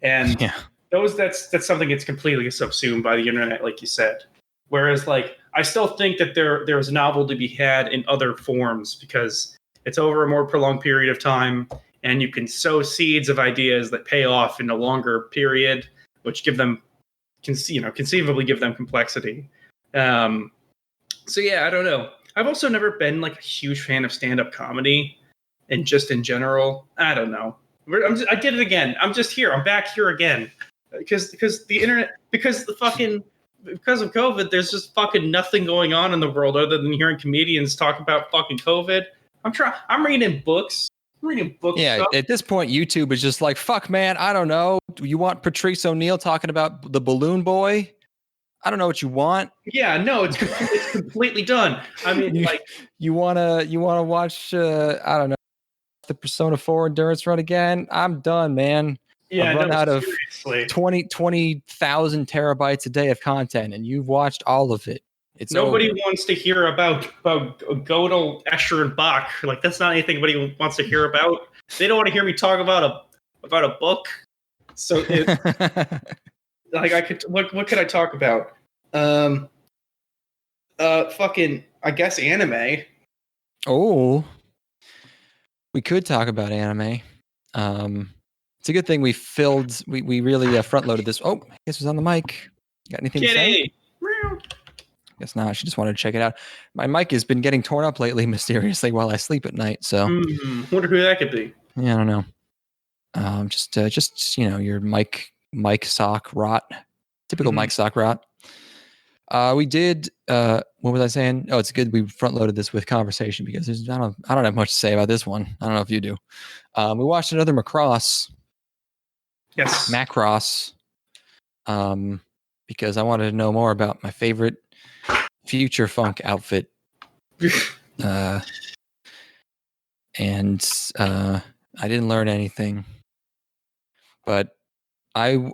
Speaker 3: And that's something that's completely subsumed by the internet, like you said. Whereas like I still think that there's novel to be had in other forms because it's over a more prolonged period of time. And you can sow seeds of ideas that pay off in a longer period, which give them, conceivably give them complexity. So yeah, I don't know. I've also never been like a huge fan of stand-up comedy, and just in general, I don't know. I did it again. I'm just here. I'm back here again because the internet, because of COVID, there's just fucking nothing going on in the world other than hearing comedians talk about fucking COVID. I'm reading books.
Speaker 2: Yeah,
Speaker 3: stuff.
Speaker 2: at this point, YouTube is just like, fuck, man, I don't know. You want Patrice O'Neal talking about the balloon boy? I don't know what you want.
Speaker 3: Yeah, no, it's completely done. I mean,
Speaker 2: you wanna watch? I don't know, the Persona 4 endurance run again. I'm done, man.
Speaker 3: Yeah,
Speaker 2: I've run out of 20,000 terabytes a day of content, and you've watched all of it.
Speaker 3: Nobody wants to hear about Gödel, Escher, and Bach. Like, that's not anything anybody wants to hear about. They don't want to hear me talk about a book. So, what could I talk about? Fucking, I guess anime.
Speaker 2: Oh, we could talk about anime. It's a good thing we really front loaded this. Oh, I guess it was on the mic. Got anything to say? Guess not. She just wanted to check it out. My mic has been getting torn up lately mysteriously while I sleep at night. So,
Speaker 3: wonder who that could be.
Speaker 2: Yeah, I don't know. Just your mic sock rot. Typical mic sock rot. We did. What was I saying? Oh, it's good we front loaded this with conversation because I don't have much to say about this one. I don't know if you do. We watched another Macross.
Speaker 3: Yes,
Speaker 2: Macross. Because I wanted to know more about my favorite future funk outfit. And I didn't learn anything. But we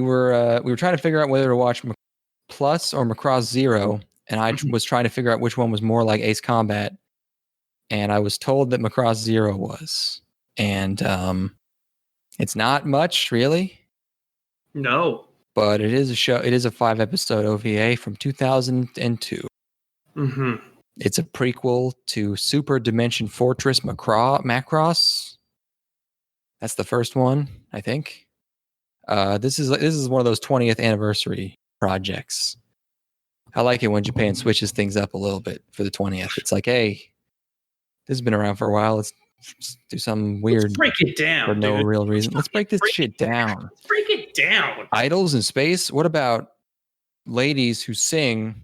Speaker 2: were trying to figure out whether to watch Plus or Macross Zero, and I was trying to figure out which one was more like Ace Combat, and I was told that Macross Zero was, and it's not much really.
Speaker 3: No,
Speaker 2: but it is a show. It is a 5-episode OVA from 2002. It's a prequel to Super Dimension Fortress Macross. That's the first one, I think. This is one of those 20th anniversary projects. I like it when Japan switches things up a little bit for the 20th. It's like, hey, this has been around for a while. Let's do something weird.
Speaker 3: Let's break it down
Speaker 2: for no real reason. Let's break this shit down.
Speaker 3: Let's break it down.
Speaker 2: Idols in space? What about ladies who sing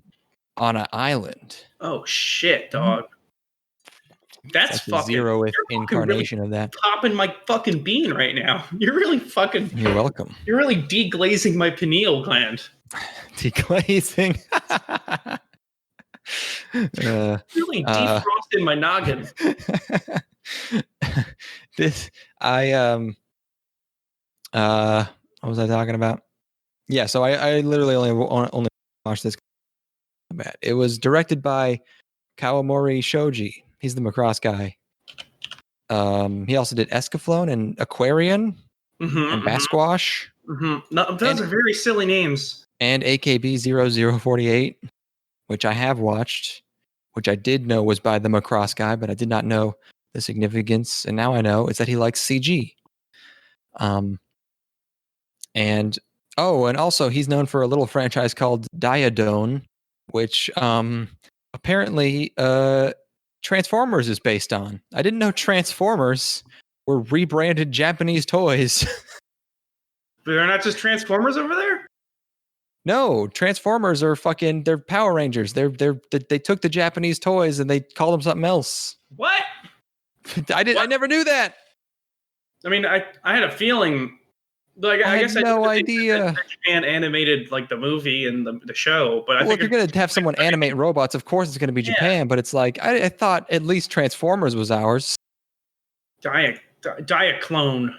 Speaker 2: on an island?
Speaker 3: Oh shit, dog. That's fucking
Speaker 2: zeroth incarnation of that.
Speaker 3: Popping my fucking bean right now. You're really fucking.
Speaker 2: You're welcome.
Speaker 3: You're really deglazing my pineal gland.
Speaker 2: Deglazing.
Speaker 3: Really defrosting my noggin.
Speaker 2: What was I talking about? Yeah, so I literally only watched this. It was directed by Kawamori Shoji. He's the Macross guy. He also did Escaflowne and Aquarian and Basquash.
Speaker 3: No, those are very silly names.
Speaker 2: And AKB 0048, which I have watched, which I did know was by the Macross guy, but I did not know the significance. And now I know is that he likes CG. And also he's known for a little franchise called Diadone, which apparently Transformers is based on. I didn't know Transformers were rebranded Japanese toys.
Speaker 3: They're not just Transformers over there?
Speaker 2: No, Transformers are they're Power Rangers. They took the Japanese toys and they called them something else.
Speaker 3: What?
Speaker 2: I never knew that.
Speaker 3: I mean, I had a feeling. Like, I guess
Speaker 2: had no
Speaker 3: I
Speaker 2: idea.
Speaker 3: Japan animated like the movie and the show, but
Speaker 2: if you're gonna have someone animate robots, of course it's gonna be Japan. But it's like I thought at least Transformers was ours.
Speaker 3: Diaclone.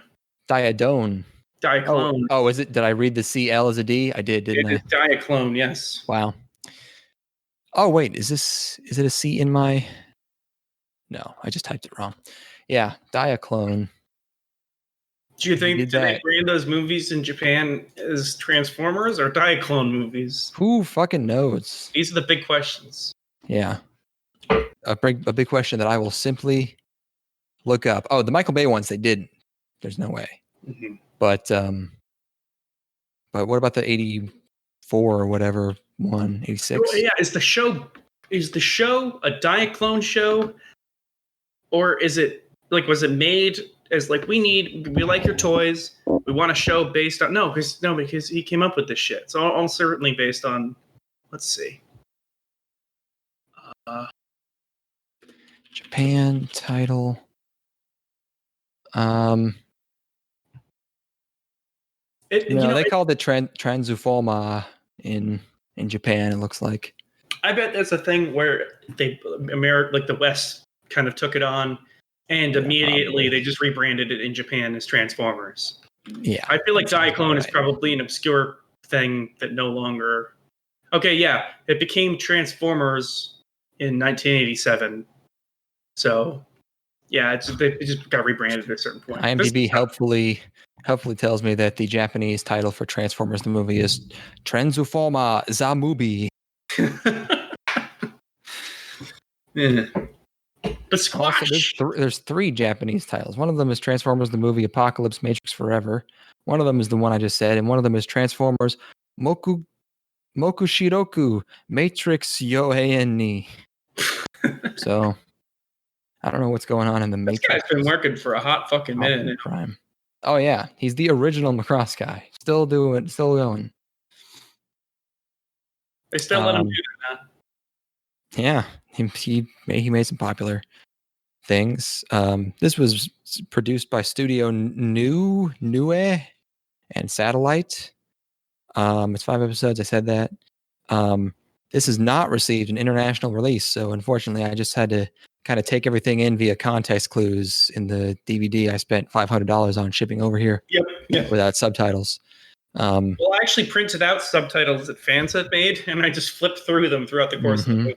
Speaker 2: Diadone.
Speaker 3: Diaclone.
Speaker 2: Oh, is it? Did I read the CL as a D? I did, didn't I?
Speaker 3: It's Diaclone, yes.
Speaker 2: Wow. Oh wait, is it a C in my? No, I just typed it wrong. Yeah, Diaclone.
Speaker 3: Do you think they brand those movies in Japan as Transformers or Diaclone movies?
Speaker 2: Who fucking knows?
Speaker 3: These are the big questions.
Speaker 2: Yeah. A big question that I will simply look up. Oh, the Michael Bay ones, they didn't. There's no way.
Speaker 3: Mm-hmm.
Speaker 2: But what about the 84 or whatever one, 86?
Speaker 3: Yeah, is the show a Diaclone show? Or is it like, was it made as like, we like your toys, we want a show based on because he came up with this shit. So all certainly based on, let's see.
Speaker 2: Japan title. They called it Transforma in Japan, it looks like.
Speaker 3: I bet that's a thing where the West kind of took it on, and immediately they just rebranded it in Japan as Transformers.
Speaker 2: Yeah.
Speaker 3: I feel like Diaclone is probably an obscure thing that no longer... Okay, yeah, it became Transformers in 1987. So, yeah, it just got rebranded at a certain point.
Speaker 2: IMDb helpfully tells me that the Japanese title for Transformers the movie is Transforma the Movie.
Speaker 3: Yeah. But squash.
Speaker 2: There's 3 Japanese titles. One of them is Transformers the movie Apocalypse Matrix Forever. One of them is the one I just said, and one of them is Transformers Mokushiroku Matrix Yohei. So I don't know what's going on in the Matrix.
Speaker 3: This guy's been working for a hot fucking minute.
Speaker 2: Prime. Oh yeah, he's the original Macross guy. Still going.
Speaker 3: They still let him do that.
Speaker 2: Yeah, he made some popular things. This was produced by Studio Nue and Satellite. It's 5 episodes. I said that. This has not received an international release, so unfortunately, I just had to kind of take everything in via context clues in the DVD I spent $500 on shipping over here.
Speaker 3: Yep.
Speaker 2: Without subtitles.
Speaker 3: Well, I actually printed out subtitles that fans had made, and I just flipped through them throughout the course of the movie.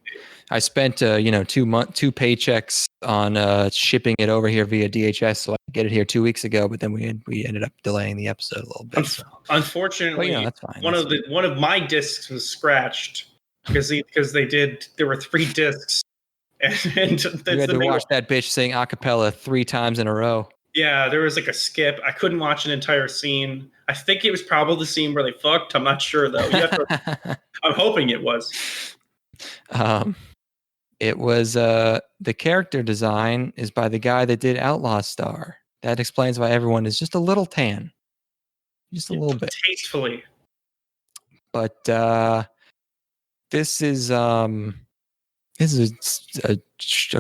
Speaker 2: I spent 2 paychecks on shipping it over here via DHS, so I could get it here 2 weeks ago. But then we ended up delaying the episode a little bit.
Speaker 3: Unfortunately,
Speaker 2: that's fine.
Speaker 3: One of my discs was scratched because there were 3 discs, and
Speaker 2: you had to watch that bitch sing a cappella 3 times in a row.
Speaker 3: Yeah, there was like a skip. I couldn't watch an entire scene. I think it was probably the scene where they fucked. I'm not sure though. I'm hoping it was.
Speaker 2: It was the character design is by the guy that did Outlaw Star. That explains why everyone is just a little tan. Just a little bit.
Speaker 3: Tastefully.
Speaker 2: But this is a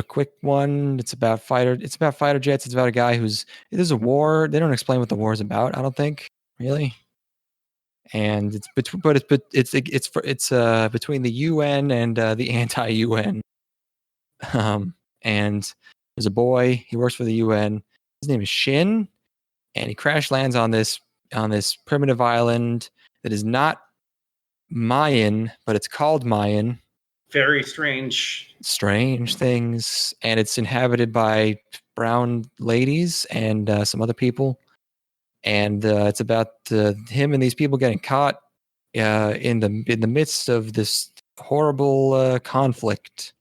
Speaker 2: quick one. It's about fighter jets. It's about a guy there's a war. They don't explain what the war is about, I don't think, really. And it's between the UN and the anti-UN. And there's a boy. He works for the UN. His name is Shin, and he crash lands on this primitive island that is not Mayan, but it's called Mayan.
Speaker 3: Very strange
Speaker 2: things, and it's inhabited by brown ladies and some other people. And it's about him and these people getting caught in the midst of this horrible conflict.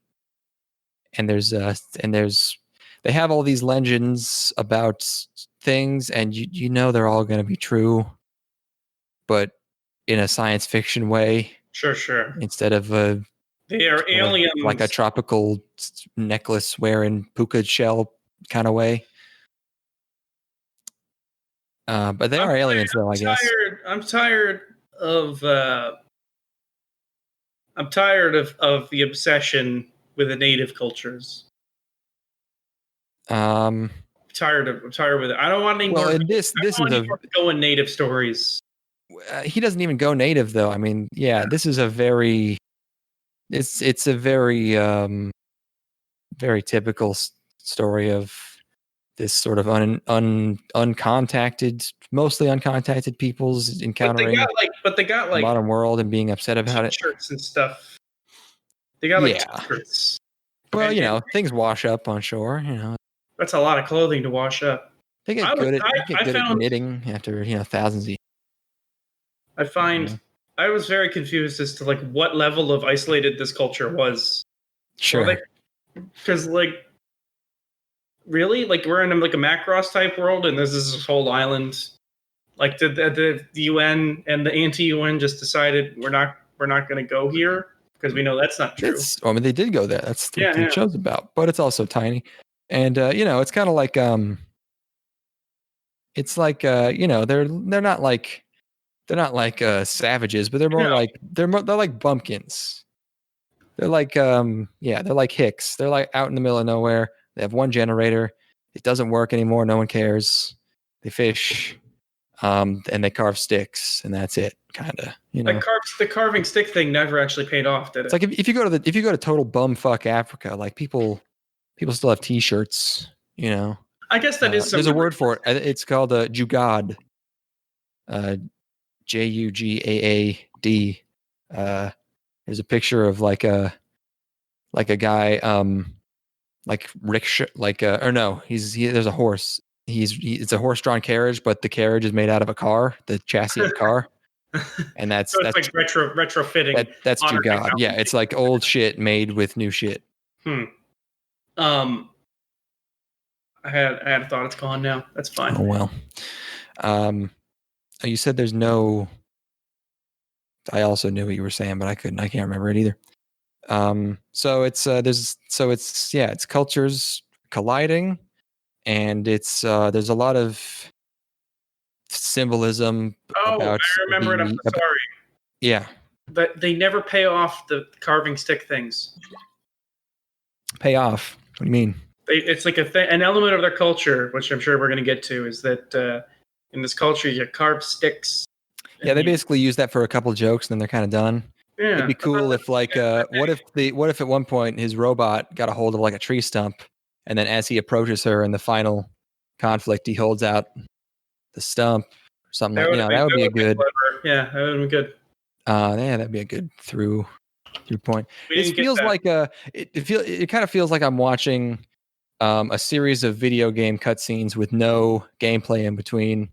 Speaker 2: And they have all these legends about things, and they're all going to be true, but in a science fiction way.
Speaker 3: Sure.
Speaker 2: Instead of
Speaker 3: they are aliens,
Speaker 2: like a tropical necklace wearing puka shell kind of way. But they are aliens, though. I guess.
Speaker 3: I'm tired of the obsession with the native cultures. I'm tired with it. I don't want any more.
Speaker 2: This is
Speaker 3: going native stories.
Speaker 2: He doesn't even go native, though. I mean, this is a very. It's a very very typical story of this sort of uncontacted, mostly uncontacted peoples encountering
Speaker 3: but they got like
Speaker 2: the modern world and being upset about it.
Speaker 3: T-shirts and stuff. They got T-shirts.
Speaker 2: Well, things wash up on shore.
Speaker 3: That's a lot of clothing to wash up.
Speaker 2: They get good at knitting after thousands of years.
Speaker 3: I find I was very confused as to like what level of isolated this culture was.
Speaker 2: Sure.
Speaker 3: Because really, we're in like a Macross type world, and there's this whole island. Like the UN and the anti-UN just decided we're not going to go here because we know that's not true.
Speaker 2: They did go there. That's what the show's about, but it's also tiny, and it's kind of like it's like they're not like savages, but they're more like they're like bumpkins. They're like they're like hicks. They're like out in the middle of nowhere. They have one generator. It doesn't work anymore. No one cares. They fish, and they carve sticks, and that's it. Kind of,
Speaker 3: The carving stick thing never actually paid off, did it?
Speaker 2: It's like if you go to total bumfuck Africa, like people still have T-shirts. I
Speaker 3: guess that is.
Speaker 2: There's a word for it. It's called Jugaad. Jugaad. There's a picture of like a guy, like rickshaw, there's a horse. It's a horse-drawn carriage, but the carriage is made out of a car, the chassis of a car, and that's
Speaker 3: like retrofitting.
Speaker 2: That's Jugaad. Yeah, it's like old shit made with new shit.
Speaker 3: I had a thought. It's gone now. That's fine.
Speaker 2: Oh well. You said there's no. I also knew what you were saying, but I can't remember it either. So it's it's cultures colliding, and it's there's a lot of symbolism. About
Speaker 3: I remember it. I'm sorry.
Speaker 2: Yeah.
Speaker 3: But they never pay off the carving stick things.
Speaker 2: Pay off? What do you mean?
Speaker 3: It's like an element of their culture, which I'm sure we're going to get to, is that in this culture you carve sticks.
Speaker 2: Yeah, they basically use that for a couple jokes, and then they're kind of done. Yeah, it'd be cool if what if at one point his robot got a hold of like a tree stump, and then as he approaches her in the final conflict, he holds out the stump or something that would be a good.
Speaker 3: Yeah, that would be good.
Speaker 2: That'd be a good through point. It feels like it kind of feels like I'm watching a series of video game cutscenes with no gameplay in between.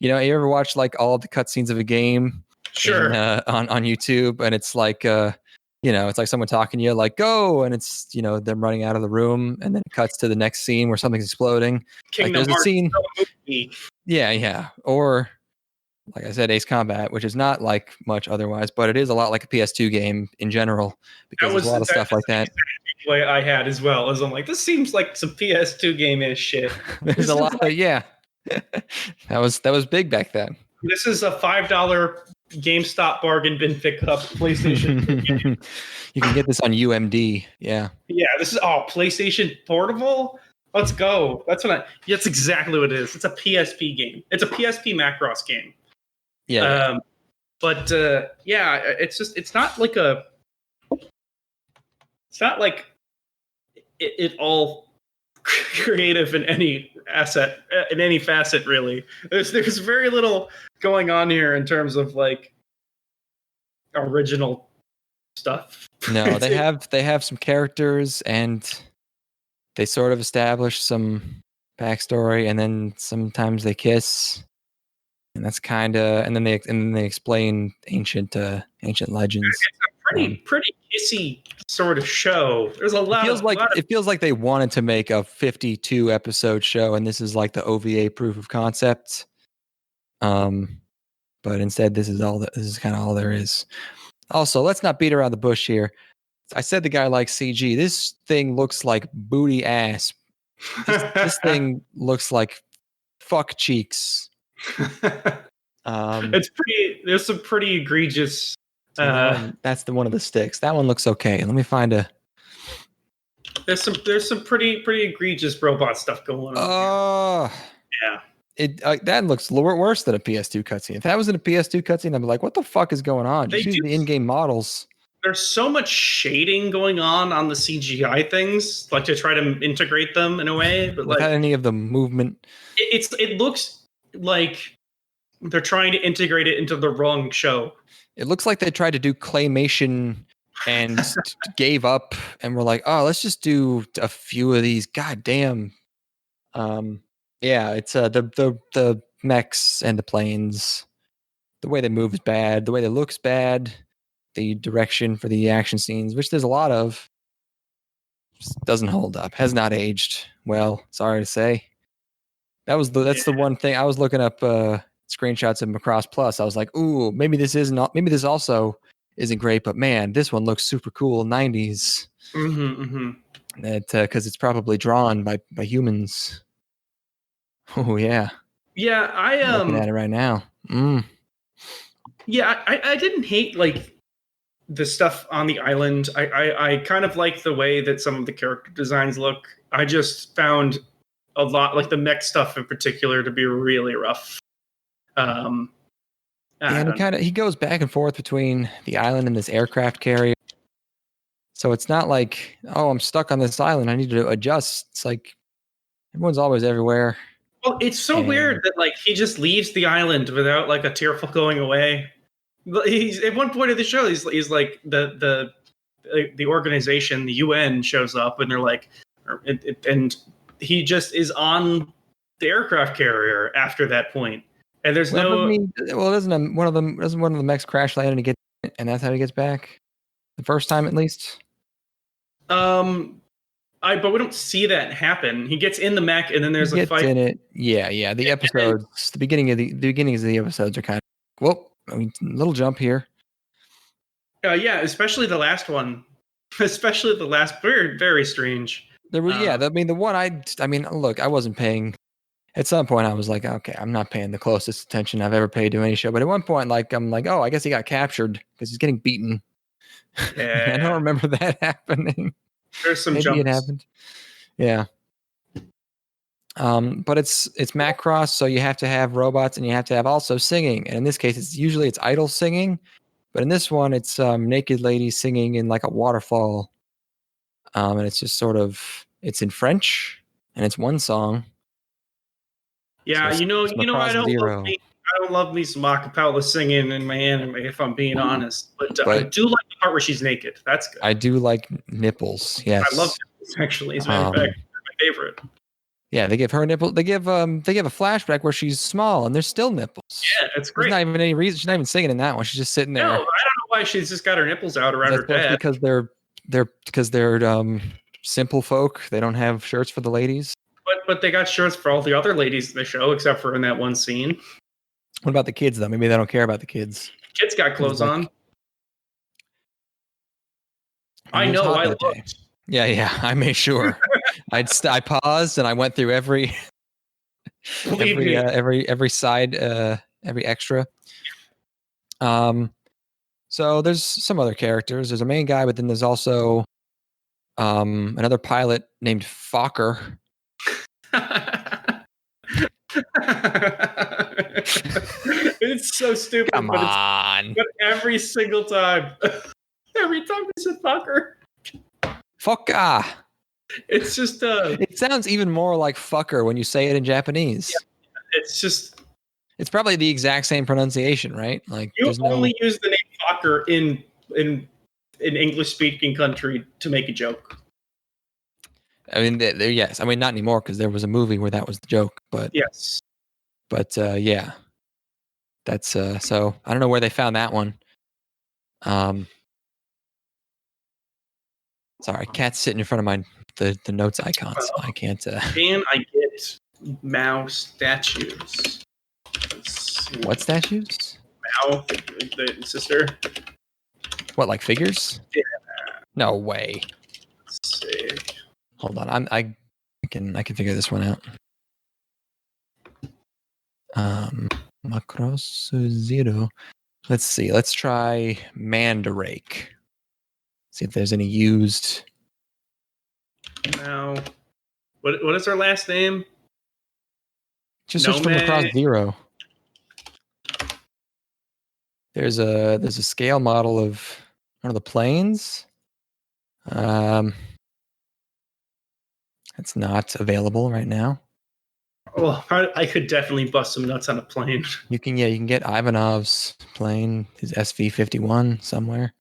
Speaker 2: You ever watch like all the cutscenes of a game?
Speaker 3: Sure.
Speaker 2: On YouTube, and it's like it's like someone talking to you like go, and it's them running out of the room, and then it cuts to the next scene where something's exploding.
Speaker 3: Kingdom Hearts
Speaker 2: scene. Yeah. Or like I said, Ace Combat, which is not like much otherwise, but it is a lot like a PS2 game in general because there's a lot of stuff like that.
Speaker 3: The way I had as well is I'm like, this seems like some PS2 game-ish shit.
Speaker 2: There's a lot of that was big back then.
Speaker 3: This is a $5 GameStop bargain bin pickup PlayStation.
Speaker 2: You can get this on UMD. Yeah. Yeah,
Speaker 3: this is PlayStation Portable. Let's go. That's exactly what it is. It's a PSP game. It's a PSP Macross game.
Speaker 2: Yeah.
Speaker 3: It's not like it all creative in any facet really. There's very little going on here in terms of like original stuff.
Speaker 2: No, they have some characters, and they sort of establish some backstory, and then sometimes they kiss, and that's kind of, and then they explain ancient legends.
Speaker 3: It's a pretty kissy sort of show. There's a lot.
Speaker 2: It feels like they wanted to make a 52 episode show, and this is like the OVA proof of concept. But instead, this is kind of all there is. Also, let's not beat around the bush here. I said the guy likes CG. This thing looks like booty ass. This thing looks like fuck cheeks.
Speaker 3: It's pretty. There's some pretty egregious.
Speaker 2: That's the one of the sticks. That one looks okay. Let me find a.
Speaker 3: There's some pretty egregious robot stuff going on.
Speaker 2: Oh,
Speaker 3: yeah.
Speaker 2: That looks worse than a PS2 cutscene. If that was in a PS2 cutscene, I'd be like, "What the fuck is going on?" Just use the in-game models.
Speaker 3: There's so much shading going on the CGI things, like to try to integrate them in a way, but
Speaker 2: without
Speaker 3: like
Speaker 2: any of the movement.
Speaker 3: It looks like they're trying to integrate it into the wrong show.
Speaker 2: It looks like they tried to do claymation and gave up and were like, "Oh, let's just do a few of these." God damn. Yeah, it's the mechs and the planes. The way they move is bad. The way they look's bad. The direction for the action scenes, which there's a lot of, just doesn't hold up. Has not aged well. Sorry to say. That's the one thing I was looking up screenshots of Macross Plus. I was like, ooh, maybe this also isn't great, but man, this one looks super cool. 90s. Because it's probably drawn by humans. Oh yeah.
Speaker 3: Yeah,
Speaker 2: I'm looking at it right now.
Speaker 3: Yeah, I didn't hate like the stuff on the island. I kind of like the way that some of the character designs look. I just found a lot, like the mech stuff in particular, to be really rough.
Speaker 2: And he goes back and forth between the island and this aircraft carrier. So it's not like, oh, I'm stuck on this island, I need to adjust. It's like everyone's always everywhere.
Speaker 3: Well, it's so weird that like he just leaves the island without like a tearful going away. He's at one point of the show, he's like the organization, the UN shows up, and they're like, and he just is on the aircraft carrier after that point. And there's
Speaker 2: doesn't one of the mechs crash land and that's how he gets back the first time at least?
Speaker 3: But we don't see that happen. He gets in the mech, and then there's a fight
Speaker 2: in it. Yeah. The episodes, the beginnings of the episodes are kind of, well, I mean, little jump here.
Speaker 3: Yeah, especially the last one. Especially the last, very, very strange.
Speaker 2: There was, the one I mean, look, I wasn't paying. At some point, I was like, okay, I'm not paying the closest attention I've ever paid to any show. But at one point, like, I'm like, oh, I guess he got captured because he's getting beaten.
Speaker 3: Yeah.
Speaker 2: I don't remember that happening.
Speaker 3: There's some
Speaker 2: Maybe
Speaker 3: jumps.
Speaker 2: It happened. Yeah. But it's Macross, so you have to have robots and you have to have also singing. And in this case, it's idle singing. But in this one, it's naked ladies singing in like a waterfall. And it's just it's in French and it's one song.
Speaker 3: Yeah,
Speaker 2: so
Speaker 3: I don't love me some acapella singing in my anime, if I'm being honest. But I do like the part where she's naked. That's good.
Speaker 2: I do like nipples. Yes,
Speaker 3: I love nipples. Actually, as a matter of fact, they're my favorite.
Speaker 2: Yeah, they give her nipples. They give a flashback where she's small and there's still nipples.
Speaker 3: Yeah, it's great.
Speaker 2: There's not even any reason. She's not even singing in that one. She's just sitting there.
Speaker 3: No, I don't know why she's just got her nipples out around her head.
Speaker 2: Because they're simple folk. They don't have shirts for the ladies.
Speaker 3: But they got shirts for all the other ladies in the show, except for in that one scene.
Speaker 2: What about the kids though? Maybe they don't care about the kids.
Speaker 3: Kids got clothes on. I know. I looked.
Speaker 2: Yeah. I made sure. I paused and I went through every side, every extra. So there's some other characters. There's a main guy, but then there's also another pilot named Fokker.
Speaker 3: It's so stupid.
Speaker 2: Come on.
Speaker 3: But every single time, every time they said Fokker.
Speaker 2: Fokker.
Speaker 3: It's just
Speaker 2: it sounds even more like fucker when you say it in Japanese.
Speaker 3: Yeah,
Speaker 2: it's probably the exact same pronunciation, right? Like
Speaker 3: you only use the name Fokker in English speaking country to make a joke.
Speaker 2: I mean, yes. I mean, not anymore because there was a movie where that was the joke. But
Speaker 3: yes.
Speaker 2: But yeah, that's so I don't know where they found that one. Sorry, cat's sitting in front of the notes icon, so I can't.
Speaker 3: Can I get mouse statues?
Speaker 2: What statues?
Speaker 3: Mao, the sister.
Speaker 2: What, like figures?
Speaker 3: Yeah.
Speaker 2: No way.
Speaker 3: Let's see.
Speaker 2: Hold on, I can figure this one out. Macross 0. Let's see. Let's try Mandarake. See if there's any used.
Speaker 3: Now, what is her last name?
Speaker 2: Just search for Macross 0. There's a scale model of one of the planes. It's not available right now.
Speaker 3: Oh, I could definitely bust some nuts on a plane.
Speaker 2: You can get Ivanov's plane, his SV-51 somewhere.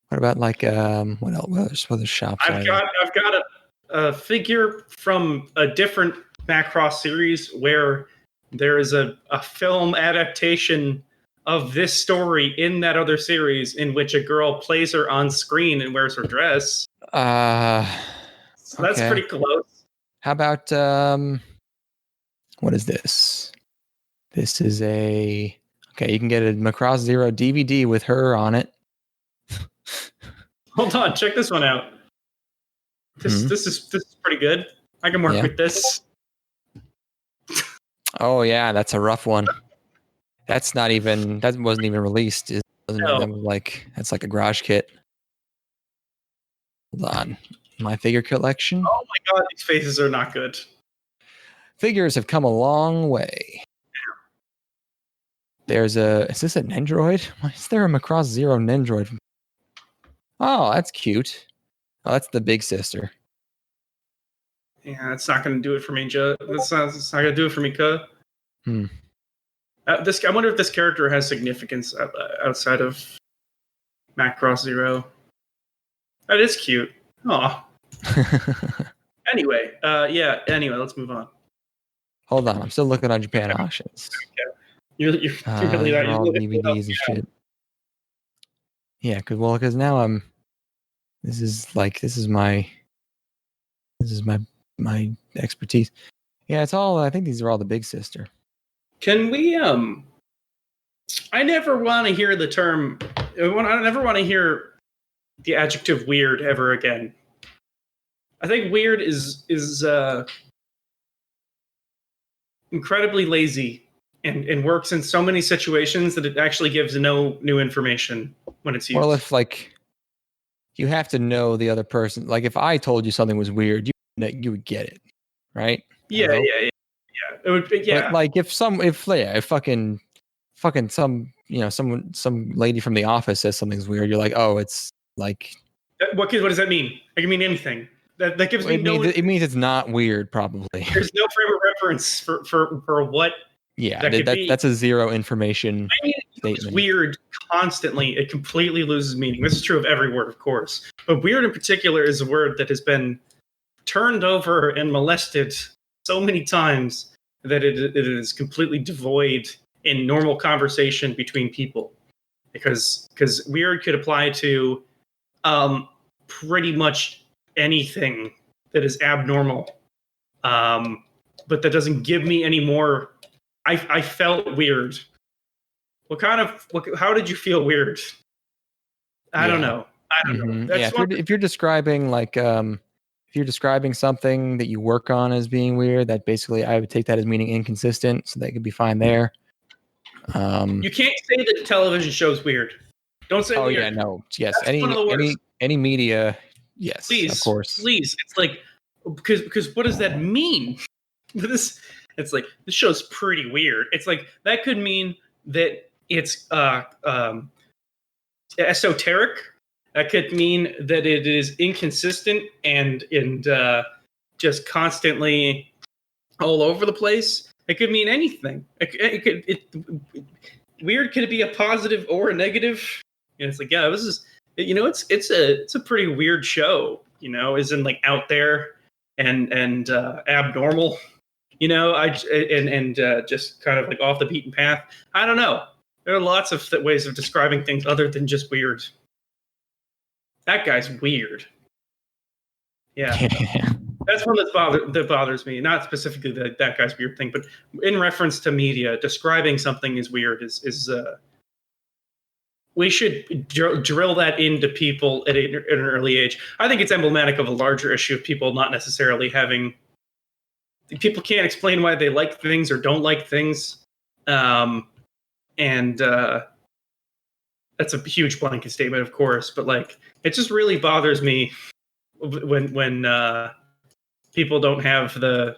Speaker 2: What about like what else? What other shops?
Speaker 3: I've got a figure from a different Macross series where there is a film adaptation of this story in that other series in which a girl plays her on screen and wears her dress. So that's pretty close.
Speaker 2: How about what is this? This is you can get a Macross 0 DVD with her on it.
Speaker 3: Hold on, check this one out. This is pretty good. I can work with this.
Speaker 2: Oh yeah, that's a rough one. That wasn't even released. That's like a garage kit. Hold on. My figure collection.
Speaker 3: Oh my god, these faces are not good.
Speaker 2: Figures have come a long way. Is this an Nendroid? Why is there a Macross 0 Nendroid? Oh, that's cute. Oh, that's the big sister.
Speaker 3: Yeah, that's not going to do it for me, Joe. That's not going to do it for me, Ka. I wonder if this character has significance outside of Macross 0. That is cute. Aw. Anyway, let's move on.
Speaker 2: Hold on, I'm still looking on Japan auctions.
Speaker 3: You're really
Speaker 2: all DVDs and shit. Yeah, because now this is my expertise. Yeah, it's all. I think these are all the big sister.
Speaker 3: Can we? I never want to hear the term. I never want to hear the adjective weird ever again. I think weird is incredibly lazy and works in so many situations that it actually gives no new information when it's used.
Speaker 2: Well, if you have to know the other person. Like if I told you something was weird, you would get it, right?
Speaker 3: Yeah. It would be, yeah.
Speaker 2: But like if fucking some lady from the office says something's weird, you're like, oh, it's like.
Speaker 3: What does that mean? It can mean anything. That gives me
Speaker 2: it means it's not weird, probably.
Speaker 3: There's no frame of reference for what.
Speaker 2: Yeah, that's a zero information statement.
Speaker 3: It's weird constantly. It completely loses meaning. This is true of every word, of course. But weird in particular is a word that has been turned over and molested so many times that it is completely devoid in normal conversation between people. Because weird could apply to pretty much anything that is abnormal. But that doesn't give me any more. I felt weird. How did you feel weird? I don't know. That's
Speaker 2: if you're describing if you're describing something that you work on as being weird, that basically I would take that as meaning inconsistent, so that could be fine there.
Speaker 3: You can't say that a television show's weird. Don't say weird.
Speaker 2: Yeah, no. Yes.
Speaker 3: That's
Speaker 2: any media, yes,
Speaker 3: please,
Speaker 2: of course.
Speaker 3: Please. It's like because what does that mean? It's like this show's pretty weird. It's like that could mean that it's esoteric. That could mean that it is inconsistent and just constantly all over the place. It could mean anything. Weird could be a positive or a negative. And it's like, yeah, this is, it's a pretty weird show. Isn't like out there and abnormal. Just kind of like off the beaten path. I don't know. There are lots of ways of describing things other than just weird. That guy's weird. Yeah. That's one that bothers me. Not specifically that guy's weird thing, but in reference to media, describing something as weird is we should drill that into people at an early age. I think it's emblematic of a larger issue of people not necessarily having. People can't explain why they like things or don't like things. And that's a huge blanket statement, of course, but like it just really bothers me when people don't have the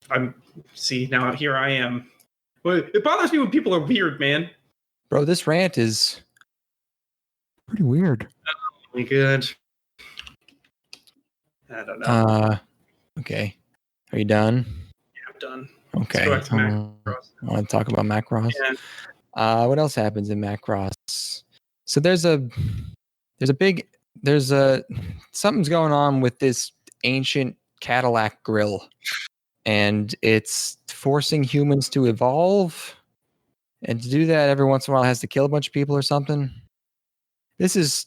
Speaker 3: I'm see now here I am. Well, it bothers me when people are weird, man.
Speaker 2: Bro, this rant is pretty weird.
Speaker 3: Oh my god. I don't know.
Speaker 2: Okay. Are you done?
Speaker 3: Yeah, I'm done.
Speaker 2: Okay.
Speaker 3: Let's go back to Macross.
Speaker 2: I want to talk about Macross.
Speaker 3: Yeah.
Speaker 2: What else happens in Macross? So there's something's going on with this ancient Cadillac grill, and it's forcing humans to evolve. And to do that, every once in a while, it has to kill a bunch of people or something. This is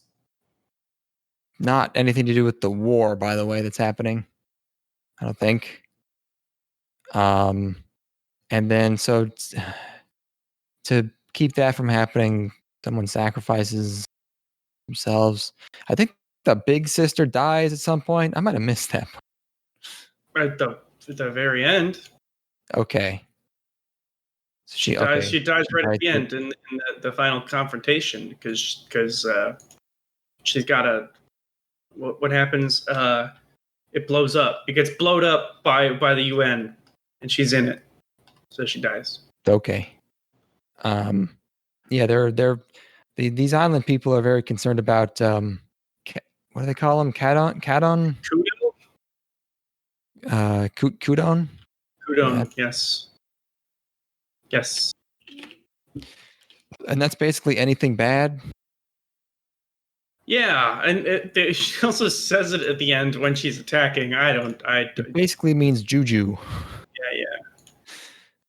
Speaker 2: not anything to do with the war, by the way, that's happening. I don't think. And then so to keep that from happening, someone sacrifices themselves. I think the big sister dies at some point. I might have missed that.
Speaker 3: At the very end.
Speaker 2: Okay.
Speaker 3: So she dies right at the end in the final confrontation because she's got a what happens? It blows up. It gets blown up by the UN, and she's in it, so she dies.
Speaker 2: Okay. Yeah, these island people are very concerned about what do they call them? Cadon? Kudon?
Speaker 3: Kudon, yes. Yes.
Speaker 2: And that's basically anything bad.
Speaker 3: Yeah, and she also says it at the end when she's attacking.
Speaker 2: It basically means juju.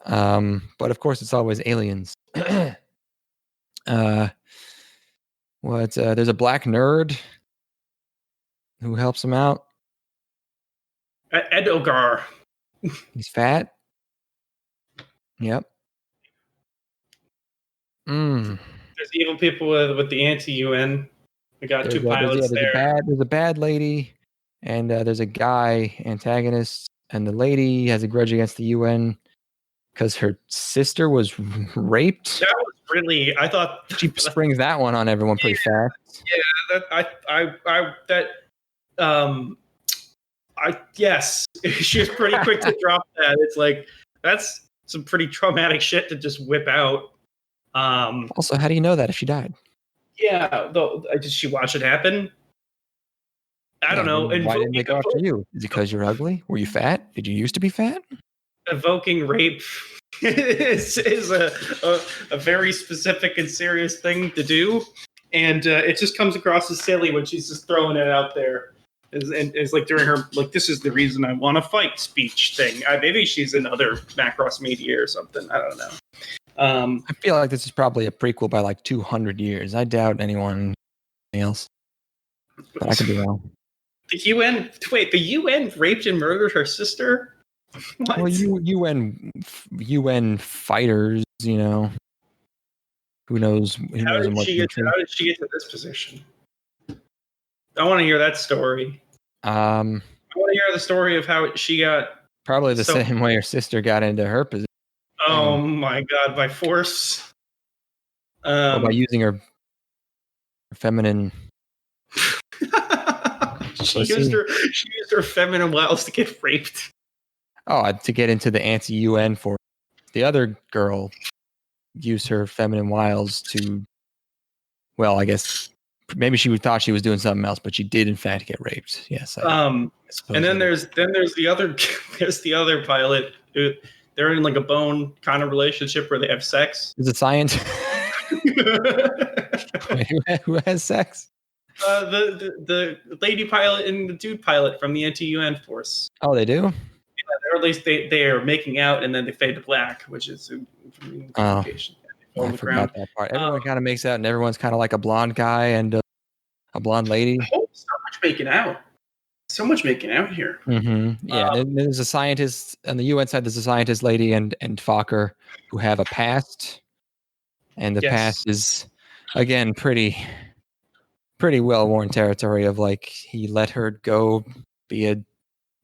Speaker 3: Yeah.
Speaker 2: But of course, it's always aliens. There's a black nerd who helps him out.
Speaker 3: Edogar.
Speaker 2: He's fat. Yep. There's
Speaker 3: evil people with the anti-UN. We got two pilots there.
Speaker 2: There's a bad lady, and there's a guy antagonist, and the lady has a grudge against the UN because her sister was raped.
Speaker 3: That was really, I thought
Speaker 2: she springs that one on everyone pretty fast.
Speaker 3: Yes, she was pretty quick to drop that. It's like that's some pretty traumatic shit to just whip out.
Speaker 2: Also, how do you know that if she died?
Speaker 3: Yeah, did she watch it happen? I don't know.
Speaker 2: Why didn't they go after you? Is it because you're ugly? Were you fat? Did you used to be fat?
Speaker 3: Evoking rape is a very specific and serious thing to do, and it just comes across as silly when she's just throwing it out there. It's like during her this is the reason I want to fight speech thing. Maybe she's in other Macross media or something. I don't know.
Speaker 2: I feel like this is probably a prequel by 200 years. I doubt anyone else, but I could be wrong.
Speaker 3: The UN raped and murdered her sister? What?
Speaker 2: Well, UN fighters, who knows?
Speaker 3: How did she get to this position? I want to hear that story. I want to hear the story of how she got.
Speaker 2: Probably the same way her sister got into her position.
Speaker 3: Oh my God! By force.
Speaker 2: Or by using her feminine.
Speaker 3: She used her feminine wiles to get raped.
Speaker 2: Oh, to get into the anti-UN for the other girl used her feminine wiles to. Well, I guess maybe she thought she was doing something else, but she did in fact get raped. Yes.
Speaker 3: And then there's the other pilot who they're in a bone kind of relationship where they have sex.
Speaker 2: Is it science? Wait, who has sex?
Speaker 3: The lady pilot and the dude pilot from the anti-UN force.
Speaker 2: Oh, they do?
Speaker 3: Yeah, or at least they are making out and then they fade to black, which is communication.
Speaker 2: I forgot that part. Everyone kind of makes out, and everyone's kind of like a blonde guy and a blonde lady.
Speaker 3: Oh, so much making out. So much making out here.
Speaker 2: Mm-hmm. Yeah, and there's a scientist on the UN side. There's a scientist lady and Fokker who have a past, and the past is again pretty well-worn territory of he let her go be a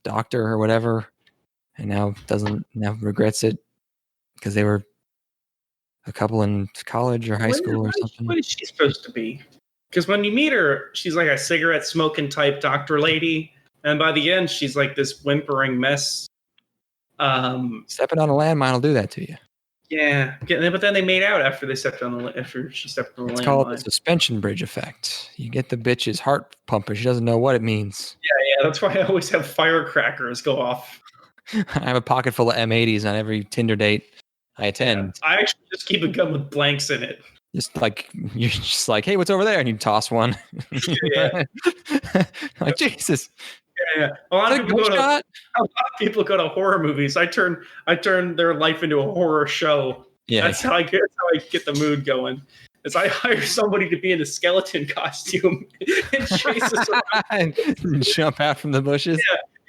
Speaker 2: doctor or whatever, and now regrets it. because they were a couple in college or high school or something.
Speaker 3: What is she supposed to be? Because when you meet her, she's like a cigarette smoking type doctor lady, and by the end, she's like this whimpering mess.
Speaker 2: Stepping on a landmine will do that to you.
Speaker 3: Yeah, but then they made out after she stepped on the landmine.
Speaker 2: It's called the suspension bridge effect. You get the bitch's heart pumping. She doesn't know what it means.
Speaker 3: Yeah, that's why I always have firecrackers go off.
Speaker 2: I have a pocket full of M80s on every Tinder date I attend.
Speaker 3: Yeah, I actually just keep a gun with blanks in it.
Speaker 2: Just like you're just like, hey, what's over there? And you toss one.
Speaker 3: Yeah.
Speaker 2: Like Jesus.
Speaker 3: Yeah. A lot of people go to horror movies. I turn their life into a horror show. Yeah. That's how I get the mood going. Is I hire somebody to be in a skeleton costume and chase us around
Speaker 2: and jump out from the bushes.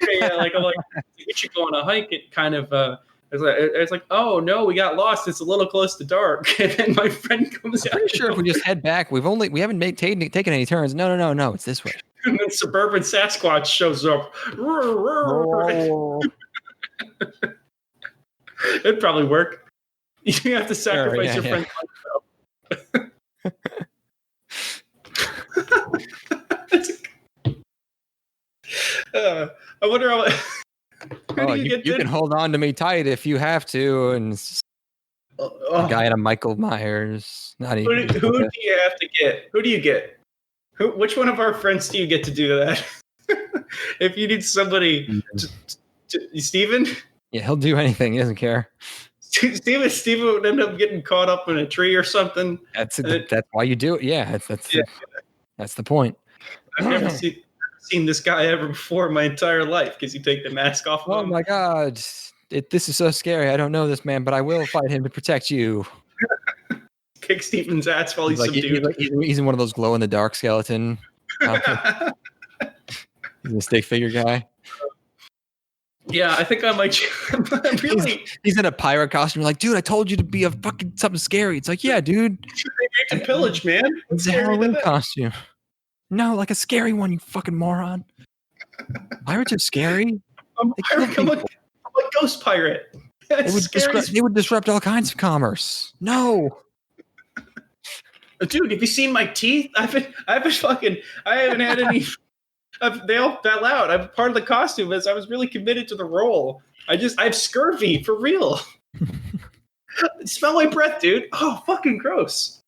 Speaker 3: Yeah. Like I'm like, we should go on a hike. It kind of it's like, oh no, we got lost. It's a little close to dark. And then my friend comes out.
Speaker 2: I'm pretty sure if we just head back, we haven't taken any turns. No, it's this way.
Speaker 3: And then suburban Sasquatch shows up. It'd probably work. You have to sacrifice your friend's life. I wonder how.
Speaker 2: You can hold on to me tight if you have to, and a guy in a Michael Myers. Not even.
Speaker 3: Who do you have to get? Who do you get? Which one of our friends do you get to do that? If you need somebody, Steven?
Speaker 2: Yeah, he'll do anything. He doesn't care.
Speaker 3: Steven would end up getting caught up in a tree or something.
Speaker 2: That's why you do it. Yeah, that's the point.
Speaker 3: I've never seen this guy ever before in my entire life because you take the mask off.
Speaker 2: Oh my God. This is so scary. I don't know this man, but I will fight him to protect you.
Speaker 3: Kick Steven's ass while he's subdued.
Speaker 2: He's in one of those glow in the dark skeleton. He's a stick figure guy.
Speaker 3: Yeah, I think I might.
Speaker 2: He's in a pirate costume. You're like, dude, I told you to be a fucking something scary. It's like, yeah, dude.
Speaker 3: They to pillage, man.
Speaker 2: It's a Halloween costume. No, like a scary one, you fucking moron. Pirates are scary.
Speaker 3: I'm a ghost pirate.
Speaker 2: They would disrupt all kinds of commerce. No.
Speaker 3: Dude, have you seen my teeth? I haven't had any. They all fell out. I'm part of the costume as I was really committed to the role. I have scurvy for real. Smell my breath, dude. Oh, fucking gross.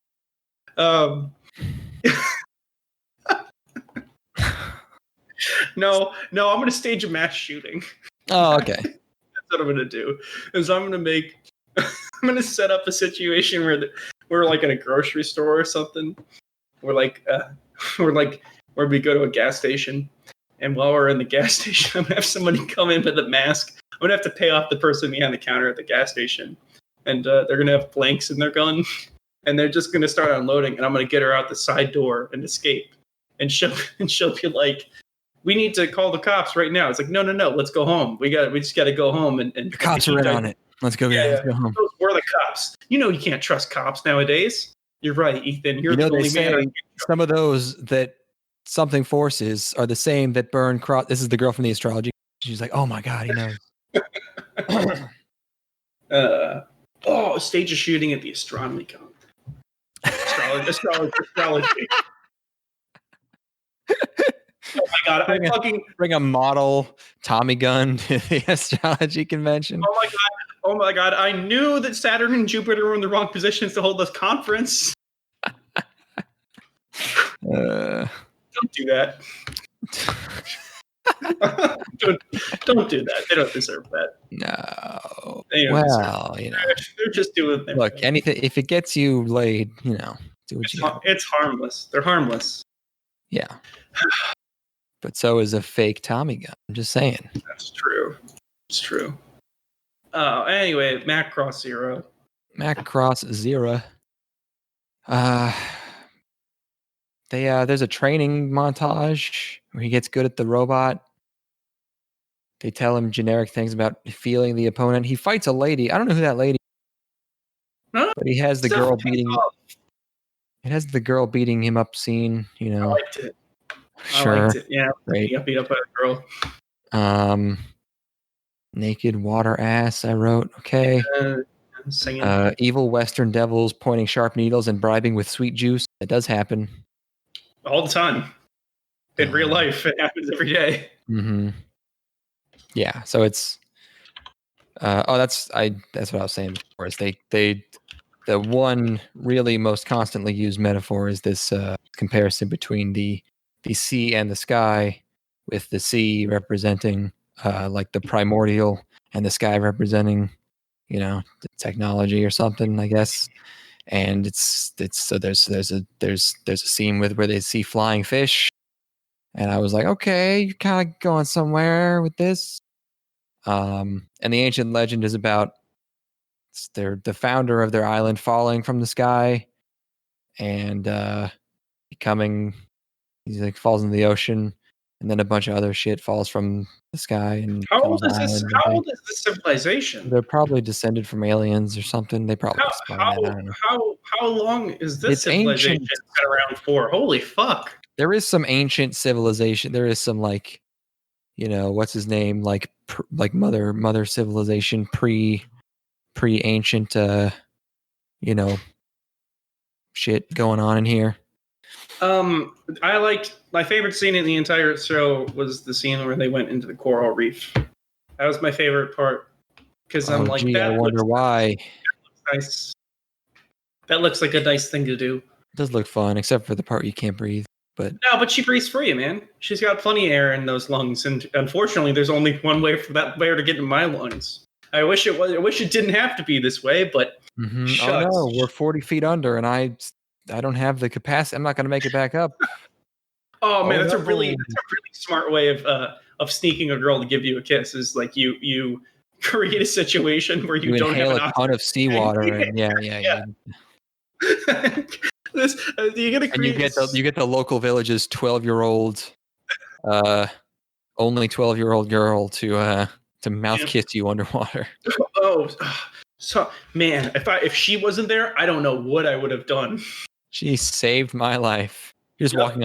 Speaker 3: No, I'm going to stage a mass shooting.
Speaker 2: Oh, okay.
Speaker 3: That's what I'm going to do. Is I'm going to set up a situation where we're like in a grocery store or something. Where we go to a gas station, and while we're in the gas station, I'm going to have somebody come in with a mask. I'm going to have to pay off the person behind the counter at the gas station, and they're going to have blanks in their gun, and they're just going to start unloading, and I'm going to get her out the side door and escape, and she'll be like, "We need to call the cops right now." It's like, no, let's go home. We just got to go home, and
Speaker 2: the cops are in on it. Let's go. Let's go home.
Speaker 3: We're the cops. You can't trust cops nowadays. You're right, Ethan. You're the only man.
Speaker 2: Some of those that something forces are the same that burn cross. This is the girl from the astrology. She's like, oh my God, he knows.
Speaker 3: Stage a shooting at the astronomy con. Astrology. Oh my God!
Speaker 2: Bring a model Tommy gun to the astrology convention.
Speaker 3: Oh my God! I knew that Saturn and Jupiter were in the wrong positions to hold this conference. Don't do that. don't do that. They don't deserve that.
Speaker 2: No.
Speaker 3: They're just doing their
Speaker 2: look, anything if it gets you laid, do what you do.
Speaker 3: It's harmless. They're harmless.
Speaker 2: Yeah. But so is a fake Tommy gun. I'm just saying.
Speaker 3: That's true. It's true. Anyway, Macross Zero.
Speaker 2: Macross Zero. There's a training montage where he gets good at the robot. They tell him generic things about feeling the opponent. He fights a lady. I don't know who that lady is. Huh? But he has the girl beating. It has the girl beating him up scene.
Speaker 3: I liked it.
Speaker 2: Sure.
Speaker 3: I liked it. Yeah.
Speaker 2: Great.
Speaker 3: He got beat up by a girl.
Speaker 2: Naked water ass. I wrote. Okay.
Speaker 3: singing.
Speaker 2: Evil Western devils pointing sharp needles and bribing with sweet juice. It does happen.
Speaker 3: All the time. In real life, it happens every day.
Speaker 2: Mm-hmm. Yeah, so it's... that's what I was saying before. Is the one really most constantly used metaphor is this comparison between the sea and the sky, with the sea representing like the primordial and the sky representing, the technology or something, I guess. And it's so there's a scene where they see flying fish, and I was like, okay, you're kind of going somewhere with this. And the ancient legend is about the founder of their island falling from the sky and becoming, he's like falls in the ocean, and then a bunch of other shit falls from the sky and
Speaker 3: How
Speaker 2: becomes
Speaker 3: old is
Speaker 2: an
Speaker 3: this?
Speaker 2: island.
Speaker 3: How old is this civilization?
Speaker 2: They're probably descended from aliens or something. They probably explain that. I don't know.
Speaker 3: How long is this
Speaker 2: It's
Speaker 3: civilization
Speaker 2: ancient.
Speaker 3: been around for? Holy fuck!
Speaker 2: There is some ancient civilization. There is some like, what's his name? Like mother civilization pre ancient shit going on in here.
Speaker 3: I liked my favorite scene in the entire show was the scene where they went into the coral reef. That was my favorite part because I'm like,
Speaker 2: I wonder why.
Speaker 3: That looks nice. That looks like a nice thing to do.
Speaker 2: It does look fun, except for the part you can't breathe. But
Speaker 3: no, but she breathes free, man. She's got plenty of air in those lungs, and unfortunately, there's only one way for that air to get in my lungs. I wish it was. I wish it didn't have to be this way, but
Speaker 2: oh no, we're 40 feet under, and I don't have the capacity. I'm not going to make it back up.
Speaker 3: Oh man, that's a really smart way of sneaking a girl to give you a kiss. Is like you create a situation where you don't
Speaker 2: inhale
Speaker 3: have
Speaker 2: a ton of seawater, and yeah.
Speaker 3: This you're gonna create.
Speaker 2: And you get the local village's 12-year-old, only 12-year-old girl to mouth kiss you underwater.
Speaker 3: Oh, so man, if she wasn't there, I don't know what I would have done.
Speaker 2: She saved my life. You're just walking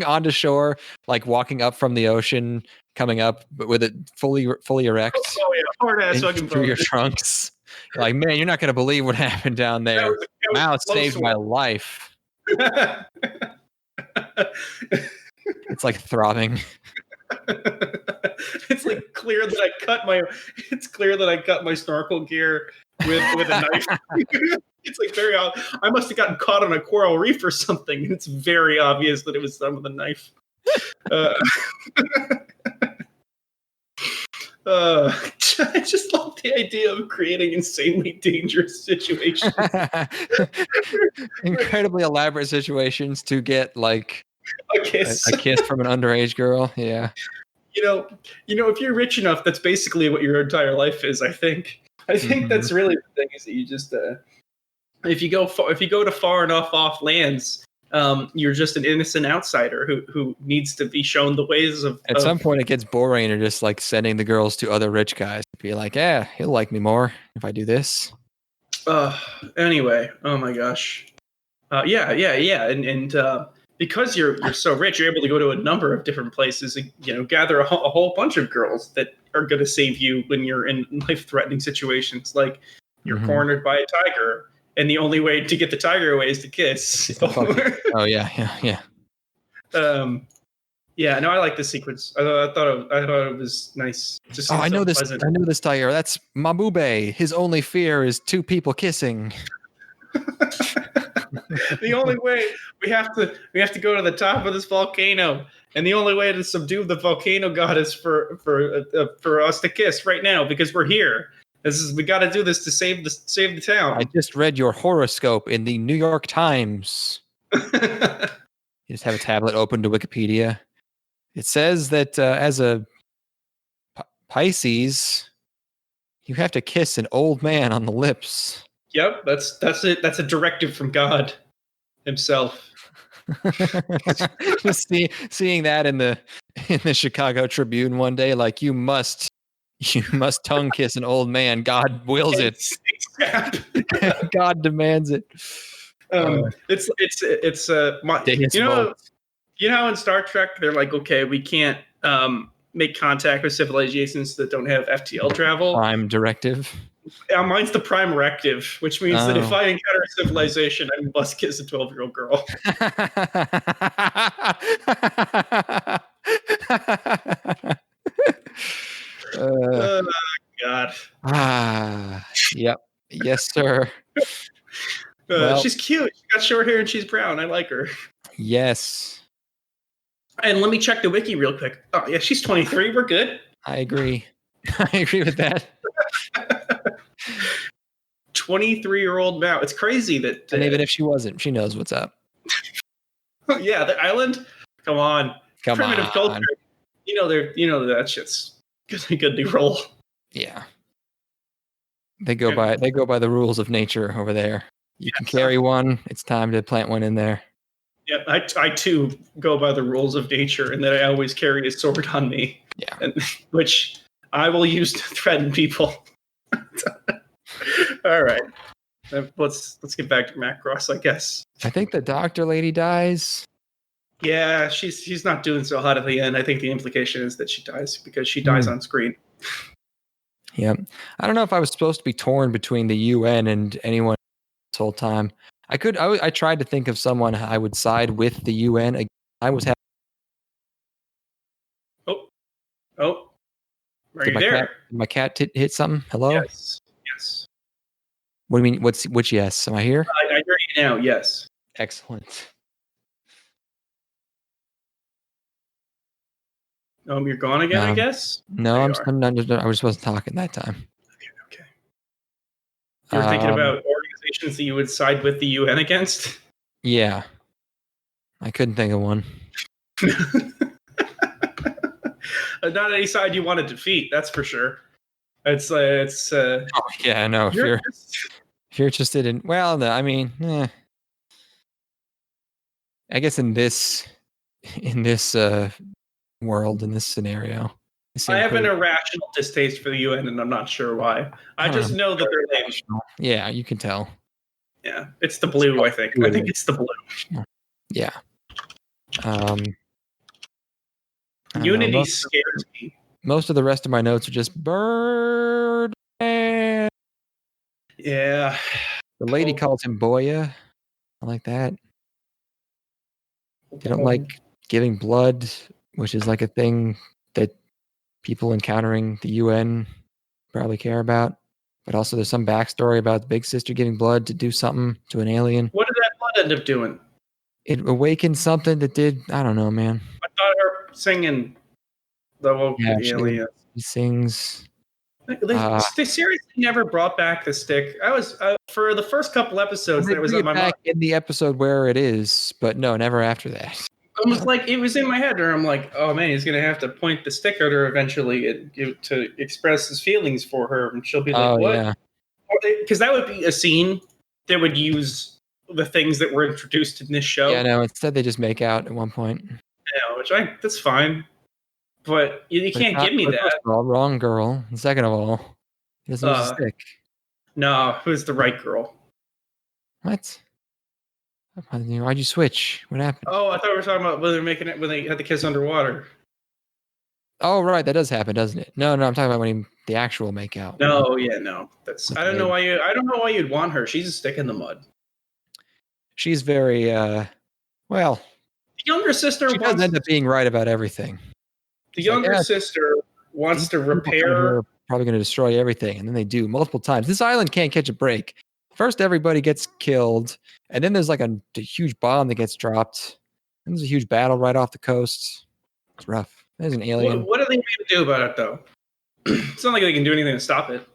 Speaker 2: onto shore, like walking up from the ocean, coming up, but with it fully erect.
Speaker 3: Oh yeah, hard ass fucking
Speaker 2: through your trunks. You're like, man, you're not gonna believe what happened down there. Mouth saved my life. It's like throbbing.
Speaker 3: It's like clear that I cut my snorkel gear with a knife. It's like very obvious. I must have gotten caught on a coral reef or something. It's very obvious that it was done with a knife. I just love the idea of creating insanely dangerous situations.
Speaker 2: Incredibly elaborate situations to get like
Speaker 3: a kiss
Speaker 2: from an underage girl. Yeah.
Speaker 3: You know, if you're rich enough, that's basically what your entire life is. I think that's really the thing is that you just if you go to far enough off lands, you're just an innocent outsider who needs to be shown the ways of.
Speaker 2: At some point, it gets boring, and just like sending the girls to other rich guys to be like, yeah, he'll like me more if I do this.
Speaker 3: Anyway, oh my gosh, yeah, and because you're so rich, you're able to go to a number of different places and gather a whole bunch of girls that are going to save you when you're in life-threatening situations, like you're cornered by a tiger. And the only way to get the tiger away is to kiss.
Speaker 2: Oh yeah.
Speaker 3: Yeah. No, I like this sequence. I thought it was nice. Just
Speaker 2: I know this. Pleasant. I know this tiger. That's Mabube. His only fear is two people kissing.
Speaker 3: The only way we have to go to the top of this volcano, and the only way to subdue the volcano god is for us to kiss right now because we're here. We got to do this to save the town.
Speaker 2: I just read your horoscope in the New York Times. You just have a tablet open to Wikipedia. It says that as a Pisces, you have to kiss an old man on the lips.
Speaker 3: Yep, that's it. That's a directive from God himself.
Speaker 2: Just seeing that in the Chicago Tribune one day, like you must tongue kiss an old man. God wills it. God demands it.
Speaker 3: You know how in Star Trek they're like, okay, we can't make contact with civilizations that don't have FTL travel.
Speaker 2: Prime directive.
Speaker 3: Mine's the prime directive, which means that if I encounter a civilization, I must kiss a 12-year-old girl. Oh, God.
Speaker 2: Yep. Yes, sir. Well,
Speaker 3: she's cute. She got short hair and she's brown. I like her.
Speaker 2: Yes.
Speaker 3: And let me check the wiki real quick. Oh, yeah, she's 23. We're good.
Speaker 2: I agree. I agree with that.
Speaker 3: 23-year-old Mao. It's crazy that.
Speaker 2: And even if she wasn't, she knows what's up.
Speaker 3: Yeah, the island. Come on. Primitive culture. You know that shit's good to roll.
Speaker 2: Yeah. They go by the rules of nature over there. You can carry one. It's time to plant one in there.
Speaker 3: Yeah, I too go by the rules of nature, and that I always carry a sword on me.
Speaker 2: Yeah,
Speaker 3: which I will use to threaten people. All right, let's get back to Macross, I guess.
Speaker 2: I think the doctor lady dies.
Speaker 3: Yeah, she's not doing so hot at the end. I think the implication is that she dies because she dies on screen.
Speaker 2: Yeah, I don't know if I was supposed to be torn between the UN and anyone this whole time. I tried to think of someone I would side with the UN. I was having.
Speaker 3: Oh, are you there?
Speaker 2: My cat hit something. Hello.
Speaker 3: Yes.
Speaker 2: What do you mean? Which yes? Am I here?
Speaker 3: I hear you now. Yes.
Speaker 2: Excellent.
Speaker 3: You're gone again, I guess.
Speaker 2: No, I was supposed to talking that time.
Speaker 3: Okay. You were thinking about organizations that you would side with the UN against?
Speaker 2: Yeah. I couldn't think of one.
Speaker 3: Not any side you want to defeat, that's for sure. It's
Speaker 2: yeah, I know. If you're interested in, well, no, I mean, I guess in this world, in this scenario,
Speaker 3: I have an irrational distaste for the UN, and I'm not sure why. I just know that they're lame.
Speaker 2: Yeah, you can tell.
Speaker 3: Yeah, it's the blue. I think it's the blue.
Speaker 2: Yeah.
Speaker 3: Unity scares me.
Speaker 2: Most of the rest of my notes are just bird. Yeah. The lady calls him Boya. I like that. They don't like giving blood, which is like a thing that people encountering the UN probably care about. But also there's some backstory about the big sister giving blood to do something to an alien.
Speaker 3: What did that blood end up doing?
Speaker 2: It awakened something that did, I don't know, man.
Speaker 3: I thought her singing the alien.
Speaker 2: She sings.
Speaker 3: They seriously never brought back the stick. I was for the first couple episodes. That was on my mind.
Speaker 2: In the episode where it is, but no, never after that.
Speaker 3: It was in my head, where I'm like, oh man, he's gonna have to point the stick at her eventually to express his feelings for her, and she'll be like, "What?" Yeah. Because that would be a scene that would use the things that were introduced in this show.
Speaker 2: Yeah, no. Instead, they just make out at one point.
Speaker 3: Yeah, that's fine. But you can't give me that.
Speaker 2: First of all, wrong girl. And second of all, he doesn't use a stick.
Speaker 3: No, who's the right girl?
Speaker 2: What? Why'd you switch? What happened?
Speaker 3: Oh, I thought we were talking about when they had the kiss underwater.
Speaker 2: Oh, right, that does happen, doesn't it? No, I'm talking about the actual makeout.
Speaker 3: No, yeah, no. I don't know why you'd want her. She's a stick in the mud.
Speaker 2: She's very well.
Speaker 3: The younger sister
Speaker 2: does end up being right about everything.
Speaker 3: The younger sister wants to repair.
Speaker 2: Probably going to destroy everything, and then they do multiple times. This island can't catch a break. First, everybody gets killed, and then there's like a huge bomb that gets dropped. And there's a huge battle right off the coast. It's rough. There's an alien.
Speaker 3: What are they going to do about it, though? It's not like they can do anything to stop it.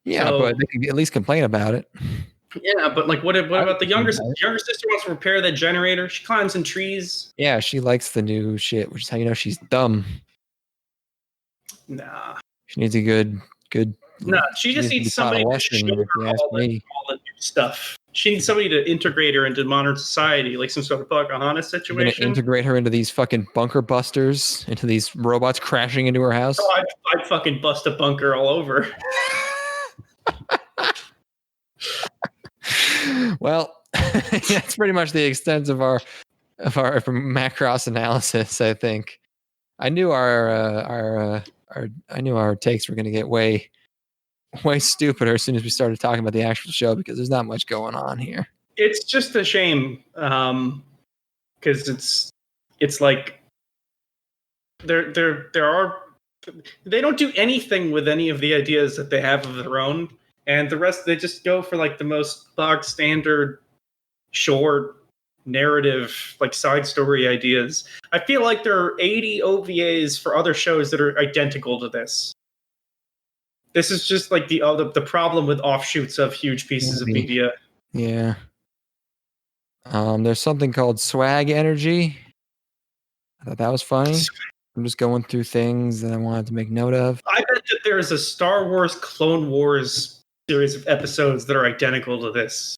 Speaker 2: Yeah, but they can at least complain about it.
Speaker 3: Yeah, but what about the younger sister? The younger sister wants to repair that generator. She climbs in trees.
Speaker 2: Yeah, she likes the new shit, which is how you know she's dumb.
Speaker 3: Nah.
Speaker 2: She needs a good.
Speaker 3: No, she just needs somebody to show her all the new stuff. She needs somebody to integrate her into modern society, like some sort of Pocahontas situation.
Speaker 2: Integrate her into these fucking bunker busters, into these robots crashing into her house.
Speaker 3: Oh, I'd fucking bust a bunker all over.
Speaker 2: Well, that's pretty much the extent of our Macross analysis, I think. I knew our takes were going to get way stupider as soon as we started talking about the actual show because there's not much going on here.
Speaker 3: It's just a shame because it's like there are they don't do anything with any of the ideas that they have of their own, and the rest they just go for like the most bog standard short narrative like side story ideas. I feel like there are 80 OVAs for other shows that are identical to this. This is just like the problem with offshoots of huge pieces of media.
Speaker 2: Yeah. There's something called swag energy. I thought that was funny. I'm just going through things that I wanted to make note of.
Speaker 3: I bet that there's a Star Wars Clone Wars series of episodes that are identical to this.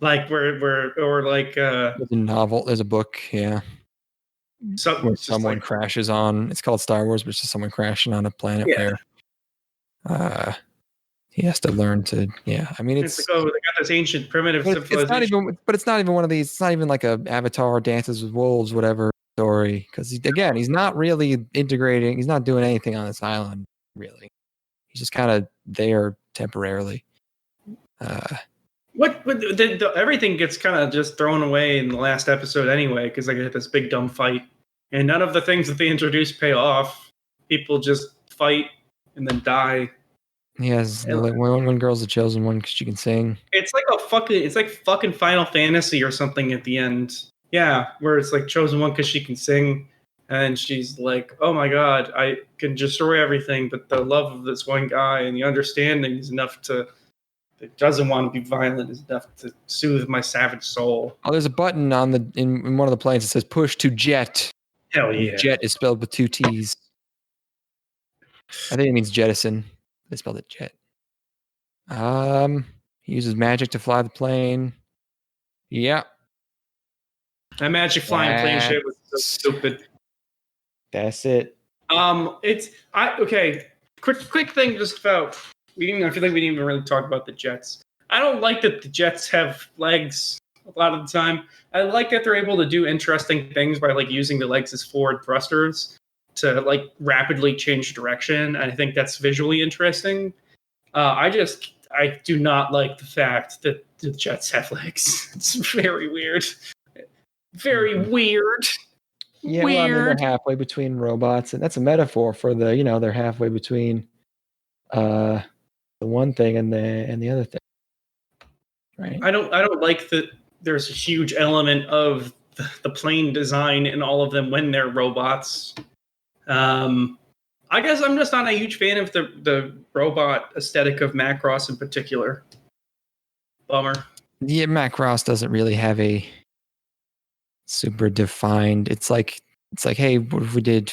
Speaker 3: Like there's
Speaker 2: a novel, there's a book, yeah. Where someone crashes on, it's called Star Wars, but it's just someone crashing on a planet where he has to learn to, I mean, it's
Speaker 3: like, they got this ancient primitive civilization.
Speaker 2: It's not even one of these, it's not even like a Avatar Dances with Wolves, whatever story. Because he's not really integrating, he's not doing anything on this island, really. He's just kind of there temporarily.
Speaker 3: Everything gets kind of just thrown away in the last episode anyway, because they get this big dumb fight, and none of the things that they introduce pay off. People just fight and then die.
Speaker 2: Yes, one girl's the chosen one because she can sing.
Speaker 3: It's like fucking Final Fantasy or something at the end. Yeah, where it's like chosen one because she can sing, and she's like, "Oh my god, I can destroy everything, but the love of this one guy and the understanding is enough to." That doesn't want to be violent is enough to soothe my savage soul.
Speaker 2: Oh, there's a button on in one of the planes that says "push to jett."
Speaker 3: Hell yeah!
Speaker 2: And jett is spelled with 2 T's. I think it means jettison. They spelled it jet. He uses magic to fly the plane. Yeah.
Speaker 3: That magic flying plane shit was so stupid.
Speaker 2: That's it.
Speaker 3: Okay. Quick thing just about. I feel like we didn't even really talk about the jets. I don't like that the jets have legs a lot of the time. I like that they're able to do interesting things by like using the legs as forward thrusters to like rapidly change direction. I think that's visually interesting. I do not like the fact that the jets have legs. It's very weird. Very weird.
Speaker 2: Yeah, weird. Well, I mean, they're halfway between robots, and that's a metaphor for they're halfway between the one thing and the other thing. Right.
Speaker 3: I don't like that there's a huge element of the plane design in all of them when they're robots. I guess I'm just not a huge fan of the robot aesthetic of Macross in particular. Bummer.
Speaker 2: Yeah, Macross doesn't really have a super defined. It's like, hey, what if we did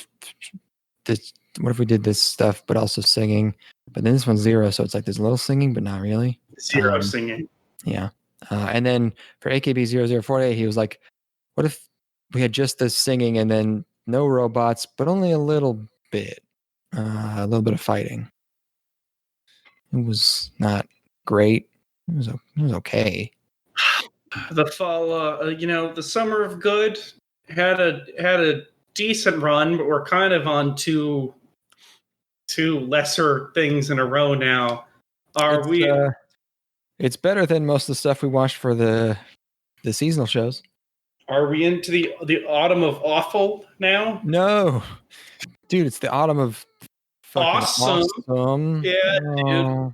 Speaker 2: this? What if we did this stuff, but also singing? But then this one's 0, so it's like there's a little singing, but not really.
Speaker 3: 0 singing.
Speaker 2: Yeah. And then for AKB 0048, he was like, what if we had just this singing and then no robots, but only a little bit of fighting? It was not great. It was okay.
Speaker 3: The fall, the Summer of Good had a decent run, but we're kind of on two lesser things in a row now.
Speaker 2: It's better than most of the stuff we watched for the seasonal shows.
Speaker 3: Are we into the autumn of awful now?
Speaker 2: No, dude, it's the autumn of awesome.
Speaker 3: Yeah, dude. Yeah,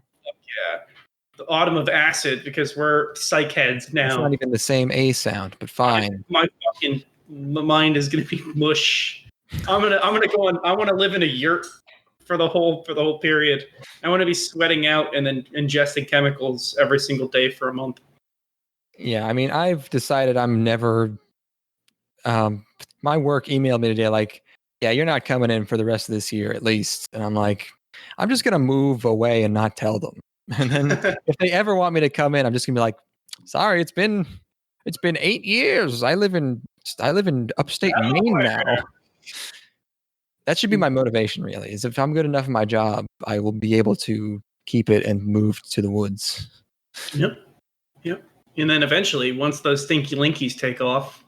Speaker 3: the autumn of acid because we're psych heads now.
Speaker 2: It's not even the same A sound, but fine.
Speaker 3: My mind is gonna be mush. I'm gonna go on. I want to live in a yurt for the whole period. I want to be sweating out and then ingesting chemicals every single day for a month.
Speaker 2: Yeah, I mean, I've decided I'm never. My work emailed me today like, yeah, you're not coming in for the rest of this year at least, and I'm like, I'm just gonna move away and not tell them. And then if they ever want me to come in, I'm just gonna be like, sorry, it's been 8 years. I live in upstate Maine now. That should be my motivation, really, is if I'm good enough in my job, I will be able to keep it and move to the woods.
Speaker 3: Yep. And then eventually, once those stinky linkies take off,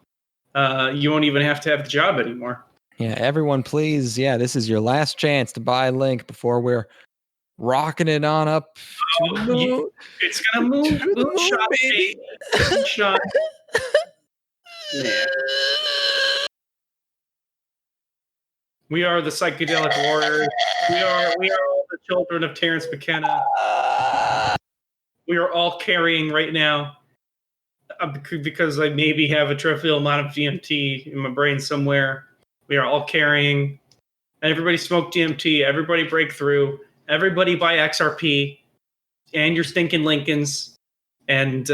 Speaker 3: you won't even have to have the job anymore.
Speaker 2: Yeah, everyone, please. Yeah, this is your last chance to buy Link before we're rocking it on up to the moon.
Speaker 3: It's gonna move.
Speaker 2: To the moon, baby.
Speaker 3: Moonshot. Yeah. We are the psychedelic warriors. We are all the children of Terrence McKenna. We are all carrying right now because I maybe have a trivial amount of DMT in my brain somewhere. We are all carrying. Everybody smoke DMT. Everybody break through. Everybody buy XRP and your stinking Lincolns. And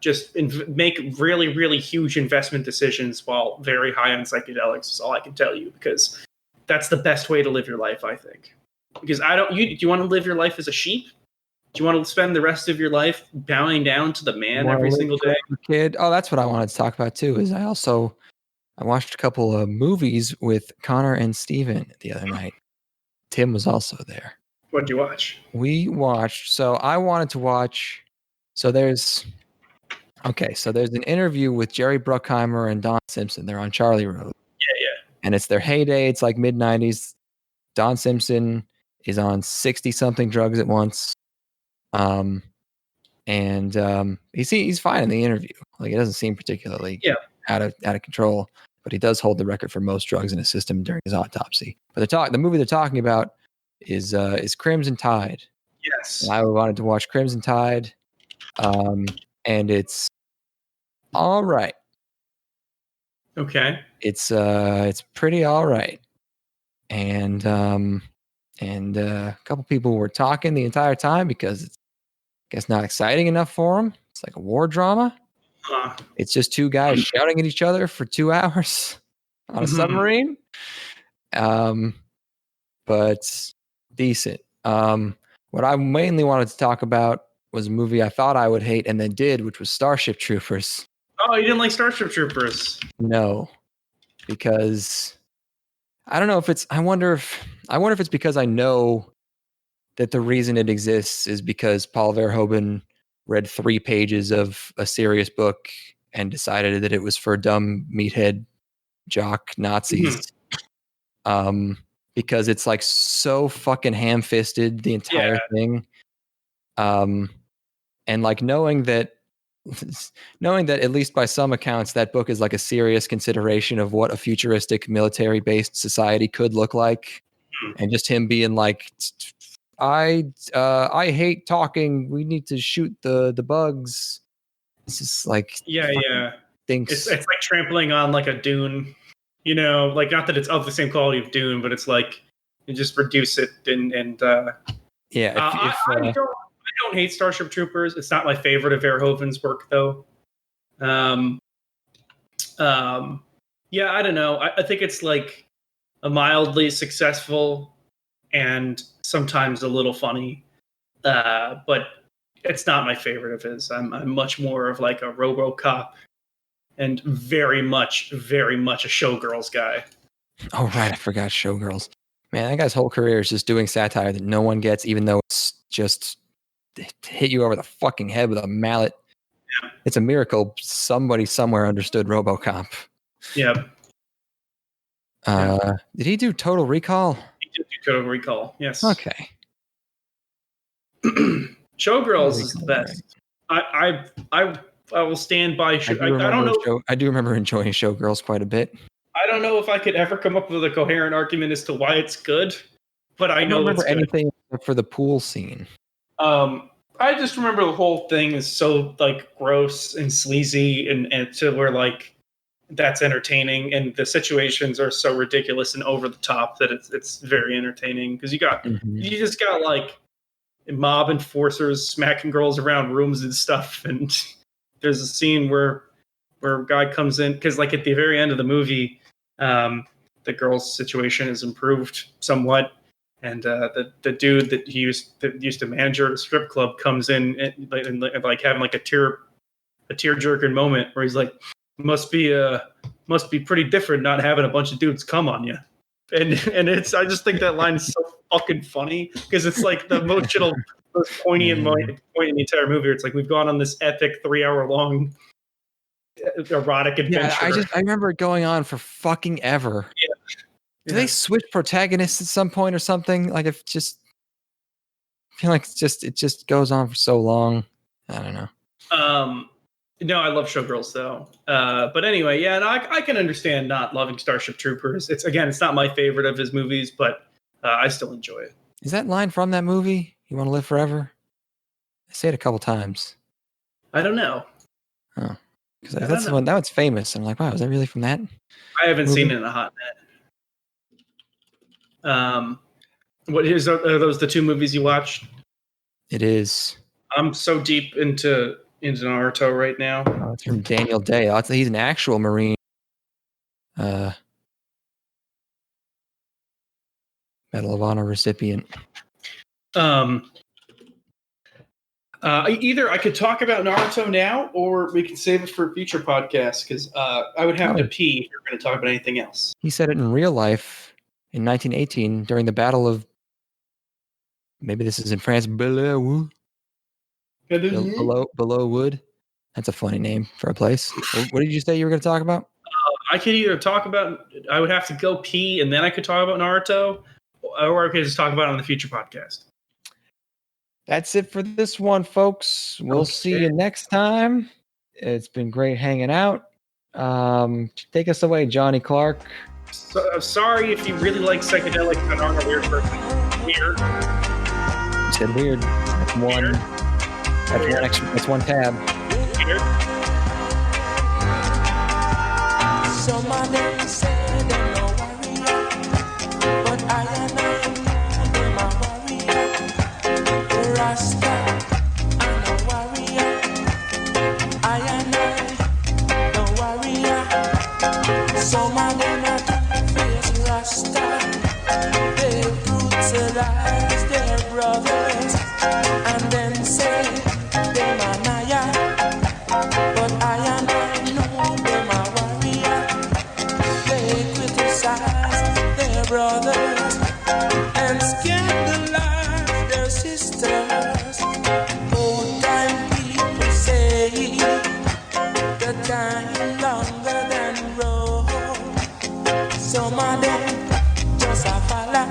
Speaker 3: just make really, really huge investment decisions while very high on psychedelics is all I can tell you, because that's the best way to live your life, I think. Because do you want to live your life as a sheep? Do you want to spend the rest of your life bowing down to the man every single day?
Speaker 2: Kid. Oh, that's what I wanted to talk about too. Is I watched a couple of movies with Connor and Steven the other night. Tim was also there.
Speaker 3: What did you watch?
Speaker 2: We watched. So I wanted to watch. So there's an interview with Jerry Bruckheimer and Don Simpson. They're on Charlie Road.
Speaker 3: Yeah.
Speaker 2: And it's their heyday. It's like mid-90s. Don Simpson is on 60-something drugs at once. He's fine in the interview. Like, it doesn't seem particularly out of control, but he does hold the record for most drugs in his system during his autopsy. But the movie they're talking about is Crimson Tide.
Speaker 3: Yes.
Speaker 2: And I wanted to watch Crimson Tide. And it's all right.
Speaker 3: Okay.
Speaker 2: It's pretty all right. And a couple people were talking the entire time because it's, I guess, not exciting enough for them. It's like a war drama. It's just two guys shouting at each other for 2 hours on a submarine. But decent. What I mainly wanted to talk about was a movie I thought I would hate and then did, which was Starship Troopers.
Speaker 3: Oh, you didn't like Starship Troopers?
Speaker 2: No, because I don't know if it's. I wonder if it's because I know that the reason it exists is because Paul Verhoeven read 3 pages of a serious book and decided that it was for dumb meathead jock Nazis. Because it's like so fucking ham-fisted, the entire thing. And like knowing that at least by some accounts, that book is like a serious consideration of what a futuristic military-based society could look like. And just him being like, I hate talking. We need to shoot the bugs. It's just like,
Speaker 3: It's like trampling on like a dune, like, not that it's of the same quality of Dune, but it's like you just reduce it I don't hate Starship Troopers. It's not my favorite of Verhoeven's work, though. I don't know. I think it's like a mildly successful and sometimes a little funny, but it's not my favorite of his. I'm much more of like a RoboCop and very much a Showgirls guy.
Speaker 2: Oh, right. I forgot Showgirls. Man, that guy's whole career is just doing satire that no one gets, even though it's just hit you over the fucking head with a mallet.
Speaker 3: Yeah.
Speaker 2: It's a miracle somebody somewhere understood RoboCop.
Speaker 3: Yep.
Speaker 2: Did he do Total Recall?
Speaker 3: He did do Total Recall, yes.
Speaker 2: Okay.
Speaker 3: Showgirls is the best. Right. I will stand by.
Speaker 2: I do remember enjoying Showgirls quite a bit.
Speaker 3: I don't know if I could ever come up with a coherent argument as to why it's good, but I know it's good.
Speaker 2: Anything except for the pool scene.
Speaker 3: I just remember the whole thing is so like gross and sleazy, and to where like that's entertaining, and the situations are so ridiculous and over the top that it's very entertaining, because you just got like mob enforcers smacking girls around rooms and stuff, and there's a scene where a guy comes in, because like at the very end of the movie, the girl's situation is improved somewhat, and the dude that used to manage her at a strip club comes in and like having like a tear-jerking moment where he's like, must be pretty different not having a bunch of dudes come on you, and I just think that line is so fucking funny, because it's like the emotional, most poignant point in the entire movie. It's like, we've gone on this epic 3-hour-long erotic adventure.
Speaker 2: Yeah, I remember it going on for fucking ever.
Speaker 3: Yeah.
Speaker 2: Do they switch protagonists at some point or something? Like if just I feel like it just goes on for so long. I don't know.
Speaker 3: No, I love Showgirls though. But anyway, yeah, and I can understand not loving Starship Troopers. It's not my favorite of his movies, but I still enjoy it.
Speaker 2: Is that line from that movie? You Want to Live Forever? I say it a couple times.
Speaker 3: I don't know.
Speaker 2: Oh, because that's the one that one's famous. I'm like, wow, is that really from that?
Speaker 3: I haven't seen it in a hot minute. Are those the two movies you watched?
Speaker 2: It is.
Speaker 3: I'm so deep into Naruto right now.
Speaker 2: Oh, it's from Daniel Day. He's an actual Marine. Medal of Honor recipient.
Speaker 3: Either I could talk about Naruto now, or we can save it for a future podcast, because I would have to pee if you're going to talk about anything else.
Speaker 2: He said it in real life in 1918 during the Battle of, maybe this is in France, Below Wood. That's a funny name for a place. What did you say you were going to talk about?
Speaker 3: I could either talk about, I would have to go pee, and then I could talk about Naruto, or I could just talk about it on the future podcast.
Speaker 2: That's it for this one, folks. We'll see you next time. It's been great hanging out. Take us away, Johnny Clark.
Speaker 3: Sorry if you really like psychedelics and aren't a weird person. Weird.
Speaker 2: You said weird. That's one.
Speaker 3: Weird.
Speaker 2: That's one tab.
Speaker 3: Weird.
Speaker 1: Somebody said they're no warrior, but I am a warrior. Rasta, I'm a warrior. I am no warrior. Somebody not face Rasta. They brutalize their brothers and then say they're Manaya, but I am no them a warrior. They criticize their brothers and scandalize their sisters. Old time people say the time longer than road. Some of them just a follow,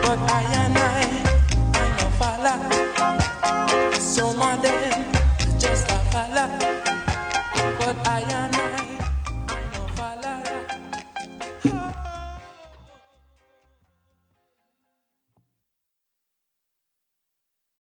Speaker 1: but I no follow. Some of them just a follow, but I no follow.